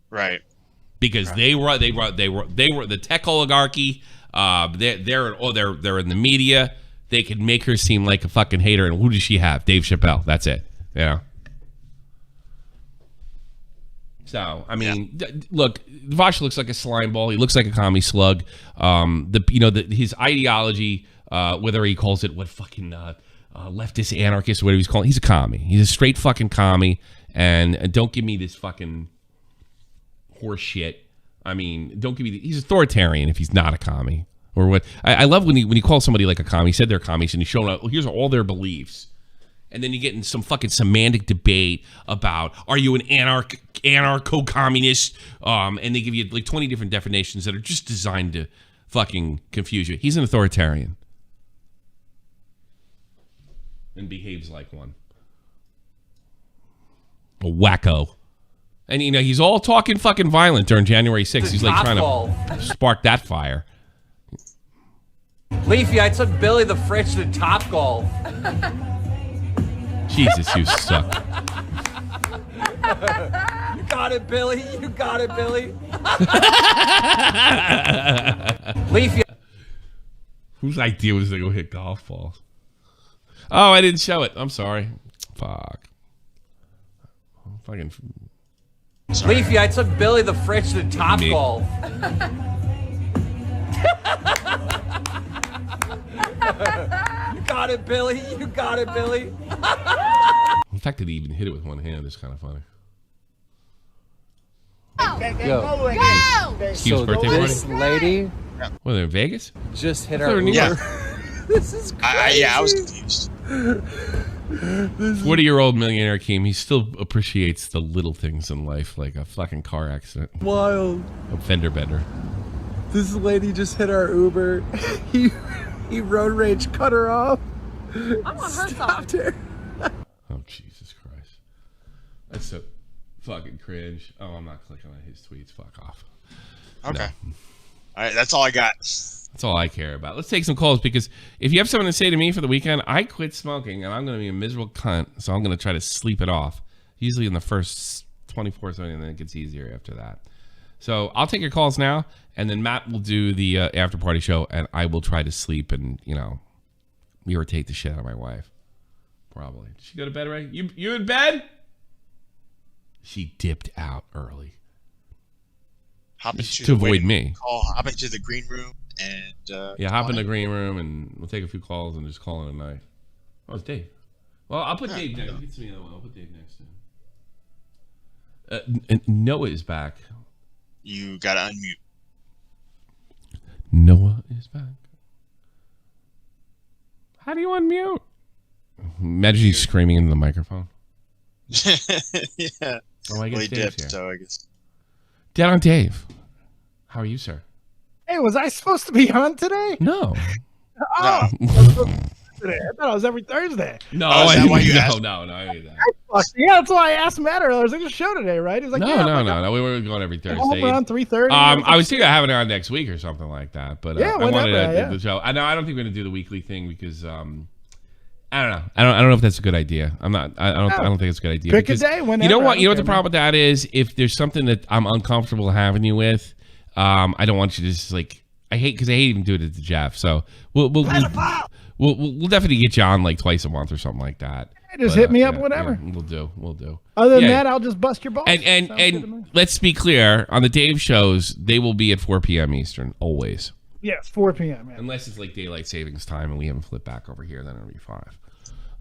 Right. Because they were the tech oligarchy. They're in the media. They could make her seem like a fucking hater. And who does she have? Dave Chappelle. That's it. You know. So I mean, look, Vaush looks like a slime ball. He looks like a commie slug. His ideology, whether he calls it what fucking leftist anarchist or whatever he's calling, he's a commie. He's a straight fucking commie. And don't give me this fucking horse shit. I mean, don't give me. He's authoritarian if he's not a commie. Or what? I love when he calls somebody like a commie. He said they're commies, and he's showing up. Well, here's all their beliefs, and then you get in some fucking semantic debate about are you an anarcho-communist? And they give you like 20 different definitions that are just designed to fucking confuse you. He's an authoritarian and behaves like one. A wacko. And he's all talking fucking violent during January 6th. He's like trying to spark that fire. Leafy, I took Billy the Fritch to Top Golf. Jesus, you suck. You got it, Billy. You got it, Billy. Leafy. Whose idea was to go hit golf balls? Oh, I didn't show it. I'm sorry. Fuck. Fucking. Sorry. Leafy, I took Billy the Fritch to Top Golf. You got it, Billy. You got it, Billy. The fact that he even hit it with one hand is kind of funny. Yo. Keem's birthday party? This lady... What, they're in Vegas? Just hit our... Yeah. This is crazy. I was confused. 40-year-old millionaire Keem, he still appreciates the little things in life, like a fucking car accident. Wild. A fender bender. This lady just hit our Uber. He road rage cut her off. I'm on her side. Her. Oh, Jesus Christ. That's so fucking cringe. Oh, I'm not clicking on his tweets. Fuck off. Okay. No. All right, that's all I got. That's all I care about. Let's take some calls, because if you have something to say to me for the weekend, I quit smoking, and I'm going to be a miserable cunt, so I'm going to try to sleep it off. Usually in the first 24 seconds, and then it gets easier after that. So I'll take your calls now, and then Matt will do the after party show, and I will try to sleep and, irritate the shit out of my wife. Probably. Did she go to bed already? You in bed? She dipped out early. To avoid me. Hop into the green room and... hop in the green room, and we'll take a few calls and just call it a night. Oh, it's Dave. Well, I'll put Dave next. Get to me I'll put Dave next to him. Noah is back. You gotta unmute. Noah is back. How do you unmute? Imagine he's screaming into the microphone. Yeah. Oh, I guess he Dave's dipped, here. so I guess. Dead on Dave. How are you, sir? Hey, was I supposed to be on today? No. Oh, today. I thought it was every Thursday. No, no. I didn't that. Yeah, that's why I asked Matt earlier. I was like, "There's a show today, right?" He's like, No. We were going every Thursday. Around 3:30. I was thinking of having it on next week or something like that, but yeah, I wanted to do the show. I don't think we're gonna do the weekly thing because I don't know. I don't know if that's a good idea. I don't think it's a good idea. Pick a day whenever. You know what? You know what the problem with that is? If there's something that I'm uncomfortable having you with, I don't want you to just like. I hate even doing it to Jeff. So we'll definitely get you on like twice a month or something like that. Just hit me up, whatever. Yeah, we'll do. Other than that, I'll just bust your balls. And let's be clear, on the Dave shows, they will be at 4 p.m. Eastern, always. Yes, 4 p.m. Yeah. Unless it's like daylight savings time and we haven't flipped back over here, then it'll be 5.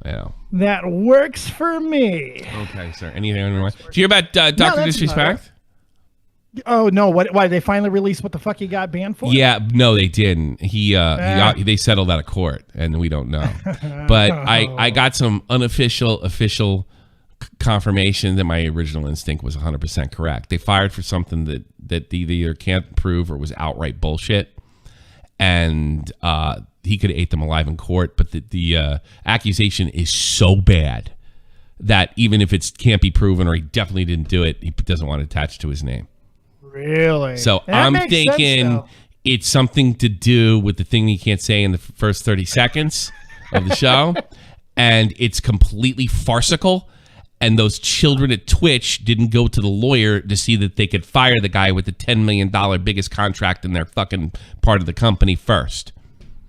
Yeah. That works for me. Okay, sir. Anything on your mind? Did you hear about Dr. Disrespect? Oh no! Why they finally released what the fuck he got banned for? Yeah, no, they didn't. They settled out of court, and we don't know. But I got some official confirmation that my original instinct was 100% correct. They fired for something that they either can't prove or was outright bullshit, and he could have ate them alive in court. But the accusation is so bad that even if it can't be proven or he definitely didn't do it, he doesn't want it attached to his name. Really? So I'm thinking it's something to do with the thing you can't say in the first 30 seconds of the show, and it's completely farcical. And those children at Twitch didn't go to the lawyer to see that they could fire the guy with the $10 million biggest contract in their fucking part of the company first.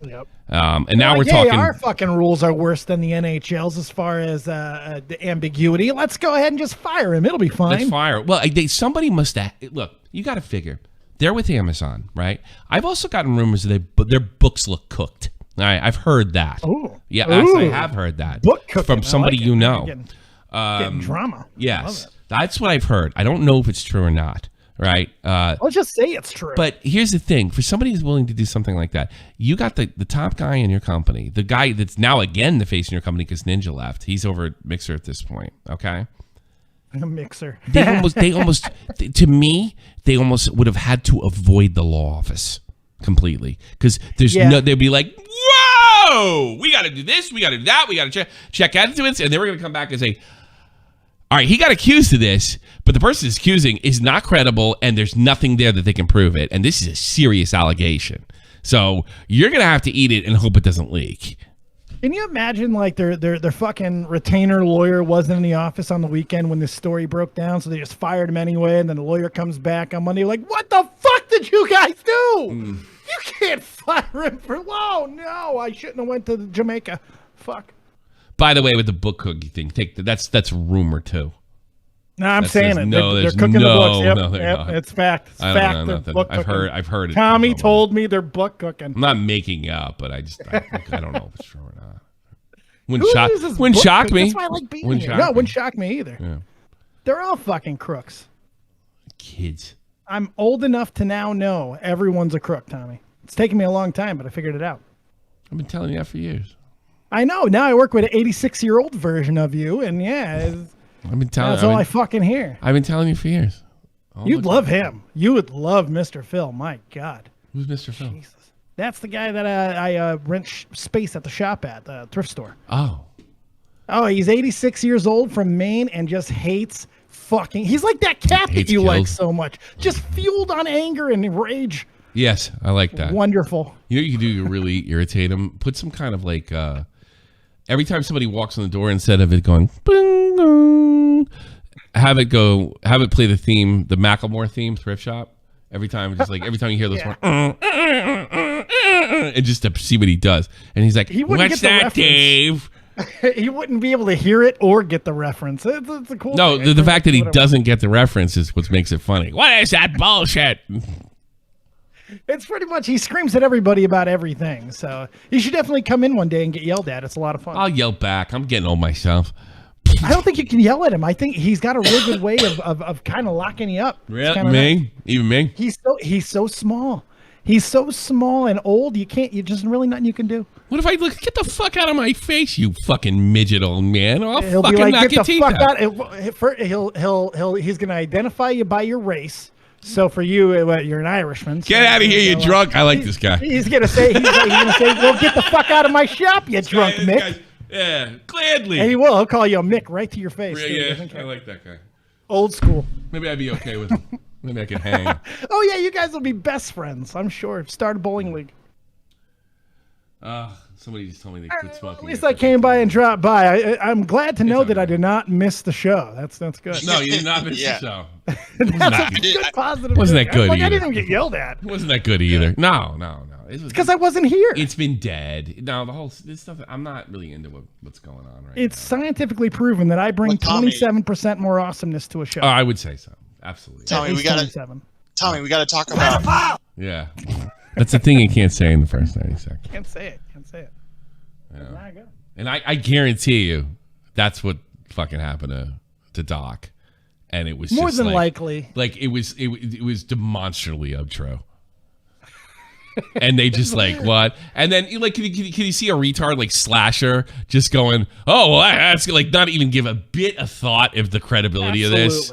Yep. And now we're talking. Our fucking rules are worse than the NHL's as far as the ambiguity. Let's go ahead and just fire him. It'll be fine. Let's fire. Well, somebody must have. Look, you got to figure. They're with Amazon, right? I've also gotten rumors that their books look cooked. All right, I've heard that. Oh, yeah, I have heard that book cooking. From somebody like you know. Getting drama. Yes, that's what I've heard. I don't know if it's true or not. Right. I'll just say it's true. But here's the thing: for somebody who's willing to do something like that, you got the top guy in your company, the guy that's now again the face in your company because Ninja left. He's over at Mixer at this point. Okay. A Mixer. They almost, to me, they almost would have had to avoid the law office completely because they'd be like, whoa, we got to do this, we got to do that, we got to check attitudes, and they were going to come back and say, all right, he got accused of this, but the person is accusing is not credible, and there's nothing there that they can prove it, and this is a serious allegation. So you're going to have to eat it and hope it doesn't leak. Can you imagine, like, their fucking retainer lawyer wasn't in the office on the weekend when this story broke down, so they just fired him anyway, and then the lawyer comes back on Monday like, what the fuck did you guys do? You can't fire him for, oh, no, I shouldn't have went to Jamaica. Fuck. By the way, with the book cookie thing, that's rumor, too. No, I'm saying it. No, they're cooking the books. Yep, no, yep, it's fact. It's fact. They're book cooking. I've heard it. Tommy told me they're book cooking. I'm not making up, but I don't know if it's true or not. Wouldn't shock me. That's why I like being here. No, it wouldn't shock me either. Yeah. They're all fucking crooks. Kids. I'm old enough to now know everyone's a crook, Tommy. It's taken me a long time, but I figured it out. I've been telling you that for years. I know. Now I work with an 86-year-old version of you, and I've been telling. That's all I fucking hear. I've been telling you for years. You'd love him. You would love Mr. Phil. My God. Who's Mr. Phil? Jesus. That's the guy that I rent space at the shop at, the thrift store. Oh, he's 86 years old from Maine and just hates fucking. He's like that cat that you like so much. Just fueled on anger and rage. Yes, I like that. Wonderful. You know what you can do to really irritate him? Put some kind of like, every time somebody walks in the door, instead of it going, bing, bing, have it play the theme, the Macklemore theme, Thrift Shop. Every time you hear those one, and just to see what he does. And he's like, what's that, Dave? He wouldn't be able to hear it or get the reference. It's a cool thing. The fact that he doesn't get the reference is what makes it funny. What is that bullshit? It's pretty much, he screams at everybody about everything. So you should definitely come in one day and get yelled at. It's a lot of fun. I'll yell back. I'm getting old myself. I don't think you can yell at him. I think he's got a real good way of kind of locking you up. Really? Me? Even me? He's so small. He's so small and old. You just really nothing you can do. What if I get the fuck out of my face, you fucking midget old man? Or I'll he'll fucking be like, knock get your the teeth fuck out. He's gonna identify you by your race. So for you, you're an Irishman. So get out of here, you drunk. I like this guy. He's gonna say, well, get the fuck out of my shop, you drunk Mick. Yeah, gladly. And he will. He'll call you a Mick right to your face. Yeah, I like that guy. Old school. Maybe I'd be okay with him. Maybe I could hang. Oh, yeah, you guys will be best friends, I'm sure. Start a bowling league. Somebody just told me they quit smoking. At least I came by and dropped by. I'm glad to know that I did not miss the show. That's good. No, you did not miss the show. That's a good positive. Wasn't that good either? I didn't even get yelled at. Wasn't that good either? No. It's because I wasn't here. It's been dead. No, this stuff. I'm not really into what's going on right now. It's scientifically proven that I bring 27% more awesomeness to a show. I would say so. Absolutely. Tommy, we got to talk about. Yeah, that's the thing you can't say in the first 90 seconds. Can't say it. Yeah. And I guarantee you, that's what fucking happened to Doc, and it was more just than likely. Like it was demonstrably untrue. And they just like, what? And then like, can you see a retard like Slasher just going, oh, well, that's like not even give a bit of thought of the credibility of this.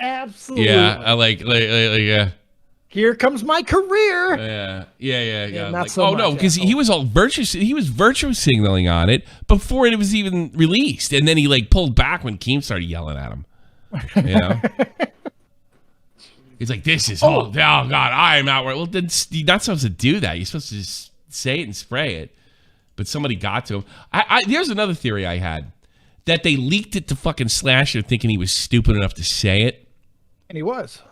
Absolutely. Yeah, I like yeah. Here comes my career. Yeah. Not like, so much, no, because he was all virtue. He was virtue signaling on it before it was even released, and then he like pulled back when Keem started yelling at him. You know. He's like, this is oh God, I am outright. Well, then you're not supposed to do that. You're supposed to just say it and spray it. But somebody got to him. There's another theory I had that they leaked it to fucking Slasher thinking he was stupid enough to say it. And he was.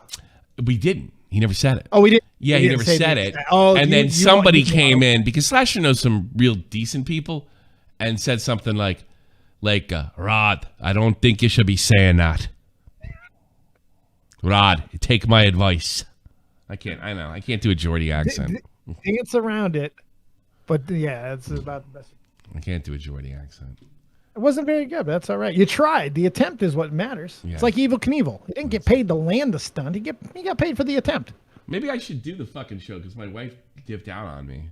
We didn't. He never said it. Oh, we did. Yeah, he never said it. Oh, and then somebody came in because Slasher knows some real decent people and said something like, Rod, I don't think you should be saying that. Rod, take my advice. I can't do a Geordie accent. Dance around it. But yeah, it's about the best. I can't do a Geordie accent. It wasn't very good, but that's all right. You tried. The attempt is what matters. Yeah. It's like Evel Knievel. He didn't get paid to land the stunt. He got paid for the attempt. Maybe I should do the fucking show because my wife dipped out on me.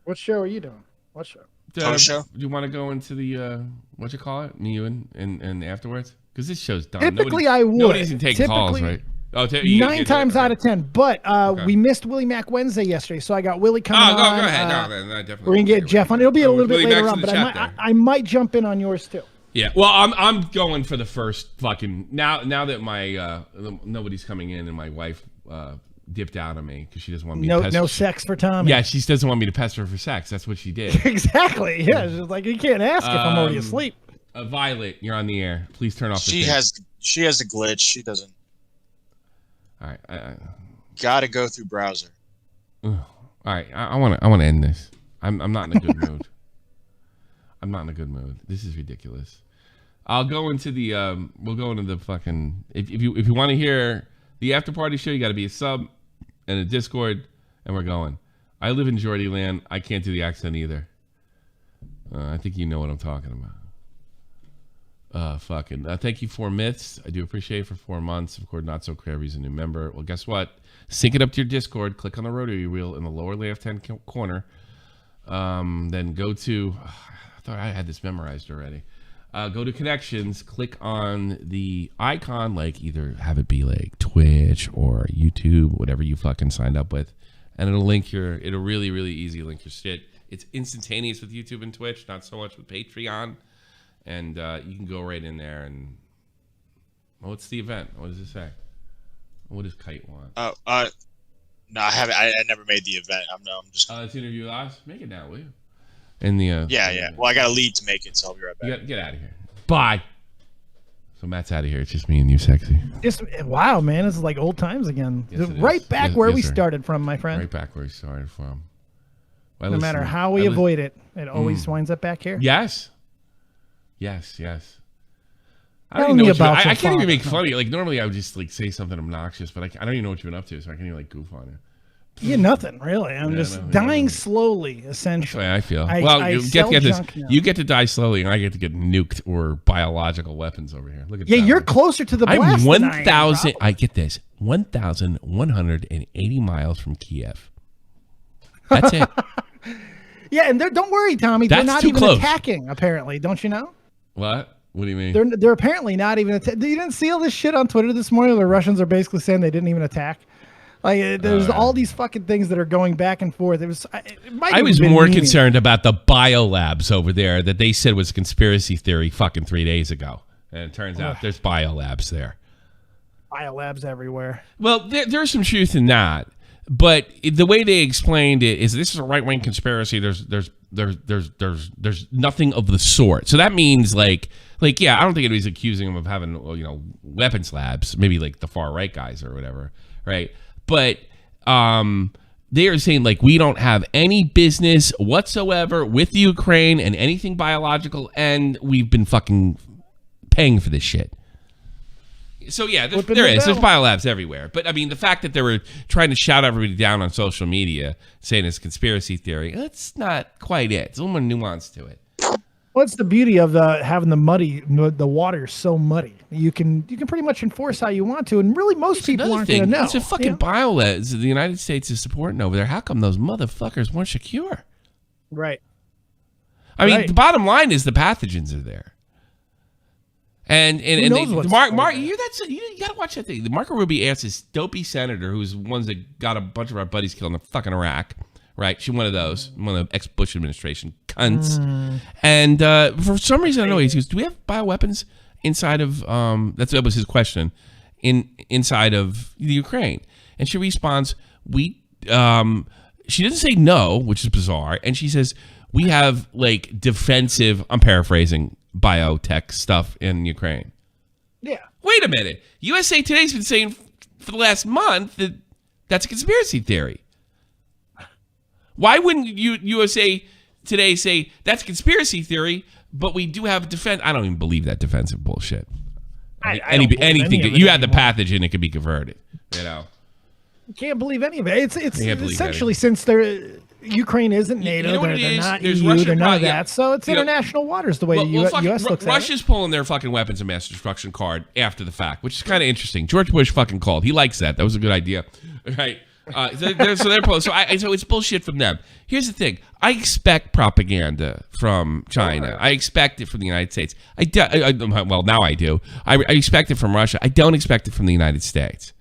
What show are you doing? What show? Show? Do you want to go into the what you call it? Me, you, and afterwards? Because this show's done. Typically, I would. Nobody's can take calls, right? Oh, 9 times out of 10. But we missed Willie Mac Wednesday yesterday, so I got Willie coming on. Go ahead. No, definitely. We're gonna get Jeff on. It'll be a little bit later on, but I might jump in on yours too. Yeah, well, I'm going for the first fucking now that my nobody's coming in and my wife dipped out on me because she doesn't want me to pester. No sex for Tommy. Yeah, she doesn't want me to pester her for sex. That's what she did. Exactly. Yeah, it's just like you can't ask if I'm already asleep. Violet, you're on the air. Please turn off the She has a glitch. She doesn't. All right. Gotta go through browser. All right. I want to end this. I'm not in a good mood. I'm not in a good mood. This is ridiculous. I'll go into the we'll go into the fucking if you want to hear the after party show, you got to be a sub and a Discord, and we're going. I live in Geordie land. I can't do the accent either. I think you know what I'm talking about. Thank you for Myths. I do appreciate it for 4 months. Of course, Not So Cravy's a new member. Well, guess what? Sync it up to your Discord. Click on the rotary wheel in the lower left-hand corner. Then go to... I thought I had this memorized already. Go to Connections. Click on the icon, like either have it be like Twitch or YouTube, whatever you fucking signed up with. And it'll really, really easy link your shit. It's instantaneous with YouTube and Twitch, not so much with Patreon. And you can go right in there and... what's the event? What does it say? What does Kite want? No, I haven't. I never made the event. I'm just... Let's interview last. Make it now, will you? In the... Yeah. Well, I got a lead to make it, so I'll be right back. Get out of here. Bye. So Matt's out of here. It's just me and you, sexy. Wow, man. This is like old times again. Yes, right back where we started from, my friend. Right back where we started from. No matter how we avoid it, it always winds up back here. Yes. I don't even know what I can't even make fun of you. Like normally I would just like say something obnoxious, but I don't even know what you've been up to, so I can't even like goof on you. Yeah, nothing really. I'm just dying slowly, essentially. That's the way I feel. You get to die slowly, and I get to get nuked or biological weapons over here. Look at that. Yeah, you're closer to the blast. I'm 1,000. I get this. 1,180 miles from Kiev. That's it. Yeah, and don't worry, Tommy. They're not even attacking. Apparently, don't you know? What? What do you mean? They're apparently not even attacking. You didn't see all this shit on Twitter this morning where the Russians are basically saying they didn't even attack? Like, there's all these fucking things that are going back and forth. I was more concerned about the biolabs over there that they said was a conspiracy theory fucking 3 days ago. And it turns out there's biolabs there. Biolabs everywhere. Well, there's some truth in that. But the way they explained it is this is a right-wing conspiracy. There's nothing of the sort. So that means like yeah, I don't think anybody's accusing them of having weapons labs. Maybe like the far right guys or whatever, right? But they are saying like we don't have any business whatsoever with Ukraine and anything biological, and we've been fucking paying for this shit. So yeah, there's biolabs everywhere. But I mean, the fact that they were trying to shout everybody down on social media saying it's conspiracy theory, that's not quite it. There's a little more nuance to it. What's the beauty of having the water so muddy? You can pretty much enforce how you want to, and really most people aren't going to know. It's a fucking biolabs the United States is supporting over there. How come those motherfuckers weren't secure? Right. I mean, the bottom line is the pathogens are there. And Mark, you gotta watch that thing. Marco Rubio asked this dopey senator, who's ones that got a bunch of our buddies killed in the fucking Iraq, right? She's one of those, one of the ex-Bush administration cunts. And for some reason, I don't know. He goes, "Do we have bioweapons inside of?" That was his question. Inside of the Ukraine, and she responds, "We." She doesn't say no, which is bizarre, and she says, "We have like defensive." I'm paraphrasing. biotech stuff in Ukraine. Yeah. Wait a minute. USA Today's been saying for the last month that that's a conspiracy theory. Why wouldn't USA Today say that's a conspiracy theory, but we do have defense? I don't even believe that defensive bullshit. Anything you had the pathogen, it could be converted. You know. You can't believe any of it. It's essentially since Ukraine isn't NATO, they're not EU, they're none of that. So it's international waters the way the U.S. looks at it. Russia's pulling their fucking weapons of mass destruction card after the fact, which is kind of interesting. George Bush fucking called. He likes that. That was a good idea, right? So they're pulling. So it's bullshit from them. Here's the thing. I expect propaganda from China. I expect it from the United States. Well, now I do. I expect it from Russia. I don't expect it from the United States.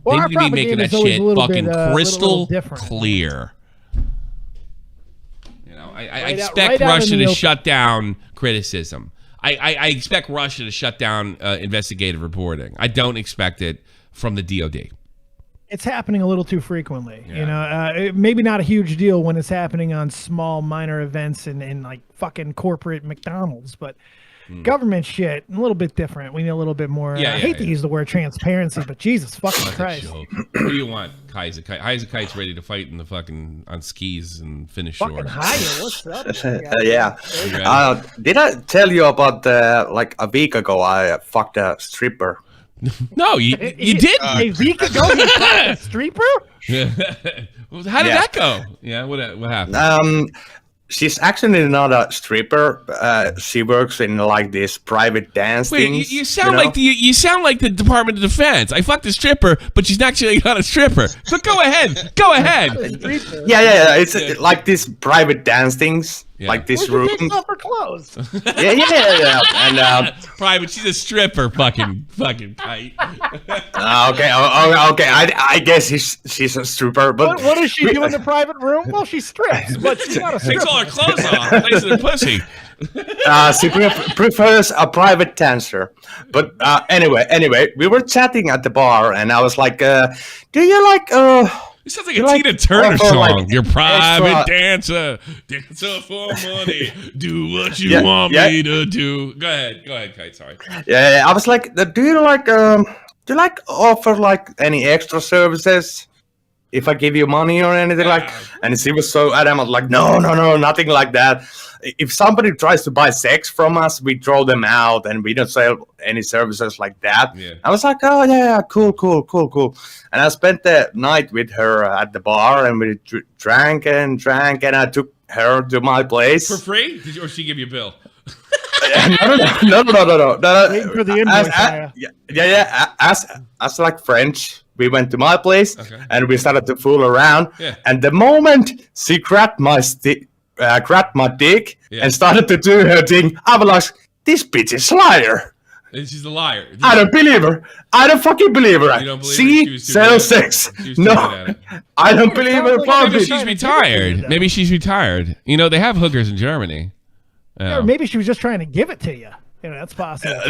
Well, they need to be making that shit fucking crystal clear. You know, I expect Russia to shut down criticism. I expect Russia to shut down investigative reporting. I don't expect it from the DOD. It's happening a little too frequently. Yeah. You know, maybe not a huge deal when it's happening on small, minor events in like fucking corporate McDonald's, but government shit, a little bit different. We need a little bit more. I hate to use the word transparency, but Jesus fucking Christ. What do you want, Kaiser? Kaiser Kite's ready to fight in the fucking on skis and finish short. What's up? Yeah. Did I tell you about like a week ago I fucked a stripper? No, you did. A week ago you fucked a stripper? How did that go? Yeah, what happened? She's actually not a stripper. She works in like this private dance things. You sound like the Department of Defense. I fucked a stripper, but she's actually not a stripper. So go ahead. Yeah. It's like this private dance things. Yeah. Like this room. For clothes. Yeah. And private. She's a stripper. Fucking Kite. Okay. I guess she's a stripper. But what does she do in the private room? Well, she strips, but she's not a stripper. Takes all her clothes off. Plays in her pussy. She prefers a private dancer. But anyway, we were chatting at the bar, and I was like, "Do you like It sounds like a Tina Turner song. Like, your private dancer for money. Do what you want me to do. Go ahead, Kite. Sorry. Yeah. I was like, do you like offer like any extra services if I give you money or anything like? And she was so adamant, like, no, nothing like that. If somebody tries to buy sex from us, we throw them out, and we don't sell any services like that. Yeah. I was like, oh yeah, cool. And I spent the night with her at the bar, and we drank, and I took her to my place for free. Or she give you a bill? No. Waiting for the invoice. Yeah. As like French, we went to my place, and we started to fool around. Yeah. And the moment she grabbed my dick and started to do her thing, I was like, this bitch is a liar. And she's a liar. I don't believe her. I don't fucking believe her. You don't believe she sells sex. No, I don't believe her. Maybe she's retired. Maybe she's retired. You know, they have hookers in Germany. Or maybe she was just trying to give it to you. You know, that's possible.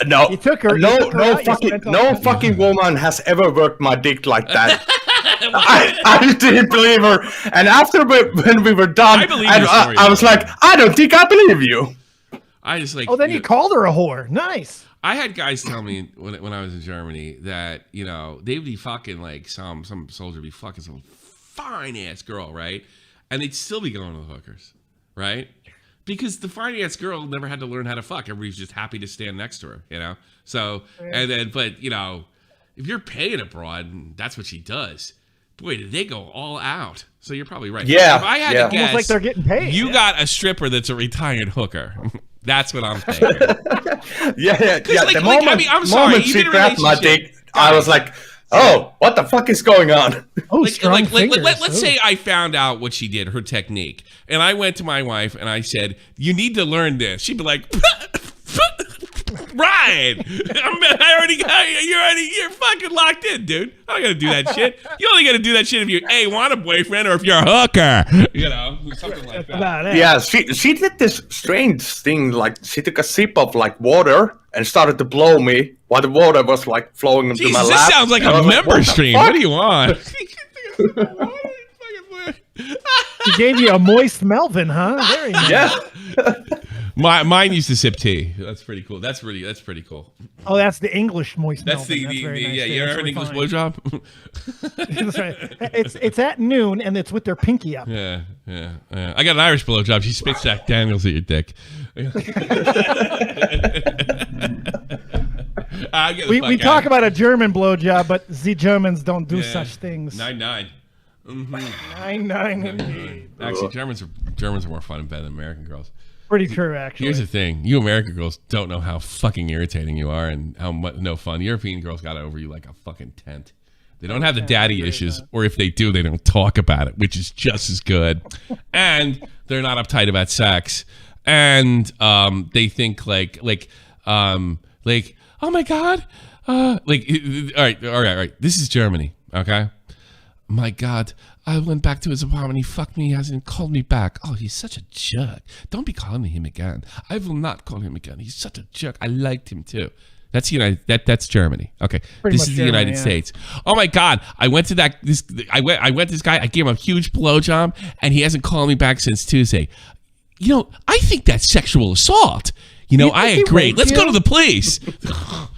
No, you took her. No fucking woman has ever worked my dick like that. I didn't believe her, and after when we were done, I was like, I don't think I believe you. I just like. Oh, then you called her a whore. Nice. I had guys tell me when I was in Germany that, you know, they'd be fucking like some soldier be fucking some fine ass girl, right? And they'd still be going to the hookers, right? Because the fine ass girl never had to learn how to fuck. Everybody's just happy to stand next to her, you know? So, but, you know, if you're paying a broad, that's what she does. Boy, did they go all out. So you're probably right. Yeah. If I had to guess, almost like they're getting paid. You got a stripper that's a retired hooker. That's what I'm thinking. Yeah. The moment, I'm sorry, she grabbed my dick, I was like, oh, what the fuck is going on? Let's say I found out what she did, her technique, and I went to my wife and I said, you need to learn this. She'd be like, right. You're fucking locked in, dude. I don't gotta do that shit. You only gotta do that shit if you want a boyfriend or if you're a hooker. You know, something like that. Yeah, she did this strange thing. Like she took a sip of like water and started to blow me while the water was like flowing into my lap. This sounds like a member stream. What do you want? He gave you a moist Melvin, huh? Very nice. Yeah. Mine used to sip tea. That's pretty cool. That's pretty cool. Oh, that's the English moist. That's melting. the very nice yeah. too. You ever That's heard an really English fine. blowjob? That's right. It's at noon and it's with their pinky up. Yeah. I got an Irish blowjob. She spits Jack Daniels at your dick. We talk about a German blowjob, but the Germans don't do such things. 9-9. 9-9 indeed. Actually, Germans are more fun and better than American girls. Pretty true, actually. Here's the thing: you American girls don't know how fucking irritating you are and how no fun. European girls got over you like a fucking tent. They don't have the daddy issues, or if they do, they don't talk about it, which is just as good. And they're not uptight about sex, and they think like oh my god, all right. This is Germany, okay? My God, I went back to his apartment. He fucked me. He hasn't called me back. Oh, he's such a jerk. Don't be calling him again. I will not call him again. He's such a jerk. I liked him too. That's That's Germany. Okay, this is the United States. Oh my God, I went to this guy. I gave him a huge blowjob, and he hasn't called me back since Tuesday. You know, I think that's sexual assault. You know, I agree. Let's go to the police. Do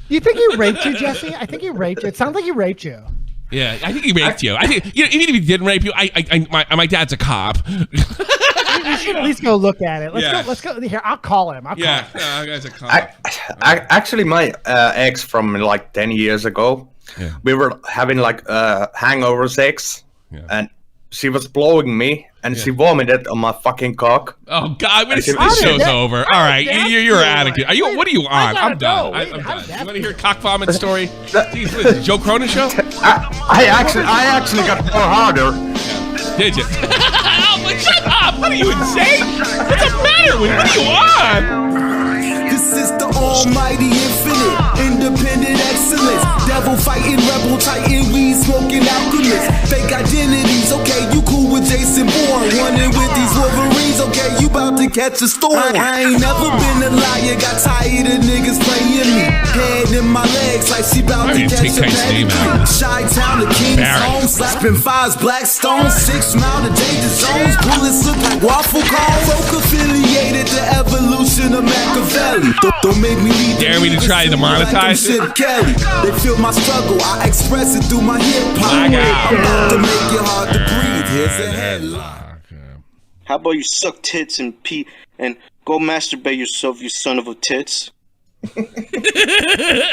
you think he raped you, Jesse? I think he raped you. It sounds like he raped you. Yeah, I think he raped you. I think even if he didn't rape you, my dad's a cop. You should at least go look at it. Let's go. Here, I'll call him. Guy's a cop. Actually, my ex from like 10 years ago, we were having like hangover sex, and she was blowing me, and she vomited on my fucking cock. Oh God! This show's over. All right, you're out of here. What are you on? I'm done. I'm done. You want to hear a cock vomit story? Jeez, what is this, Joe Cronin show? I actually got more harder. Did you? But shut up! What are you insane? What's the matter with? What are you on? This is the almighty infinite, independent excellence. Devil fighting, rebel titan, weed smoking alchemist. Fake identities, okay, you cool with Jason Bourne. Running with these Wolverines, okay, you about to catch a storm. I ain't never been a liar, got tired of niggas playing me. Head in my legs like she about to catch a pedigree. Chi-town to King's home, slapping fives, black stones. 6 mile to danger zones, bullets look like waffle cones. Folk affiliated the evolution of Machiavelli. Don't make me leave. Dare me to try to monetize it? Kelly. They feel my struggle, I express it through my hip hop. I'm about to make it hard to breathe. Here's a headline. How about you suck tits and pee and go masturbate yourself, you son of a tits?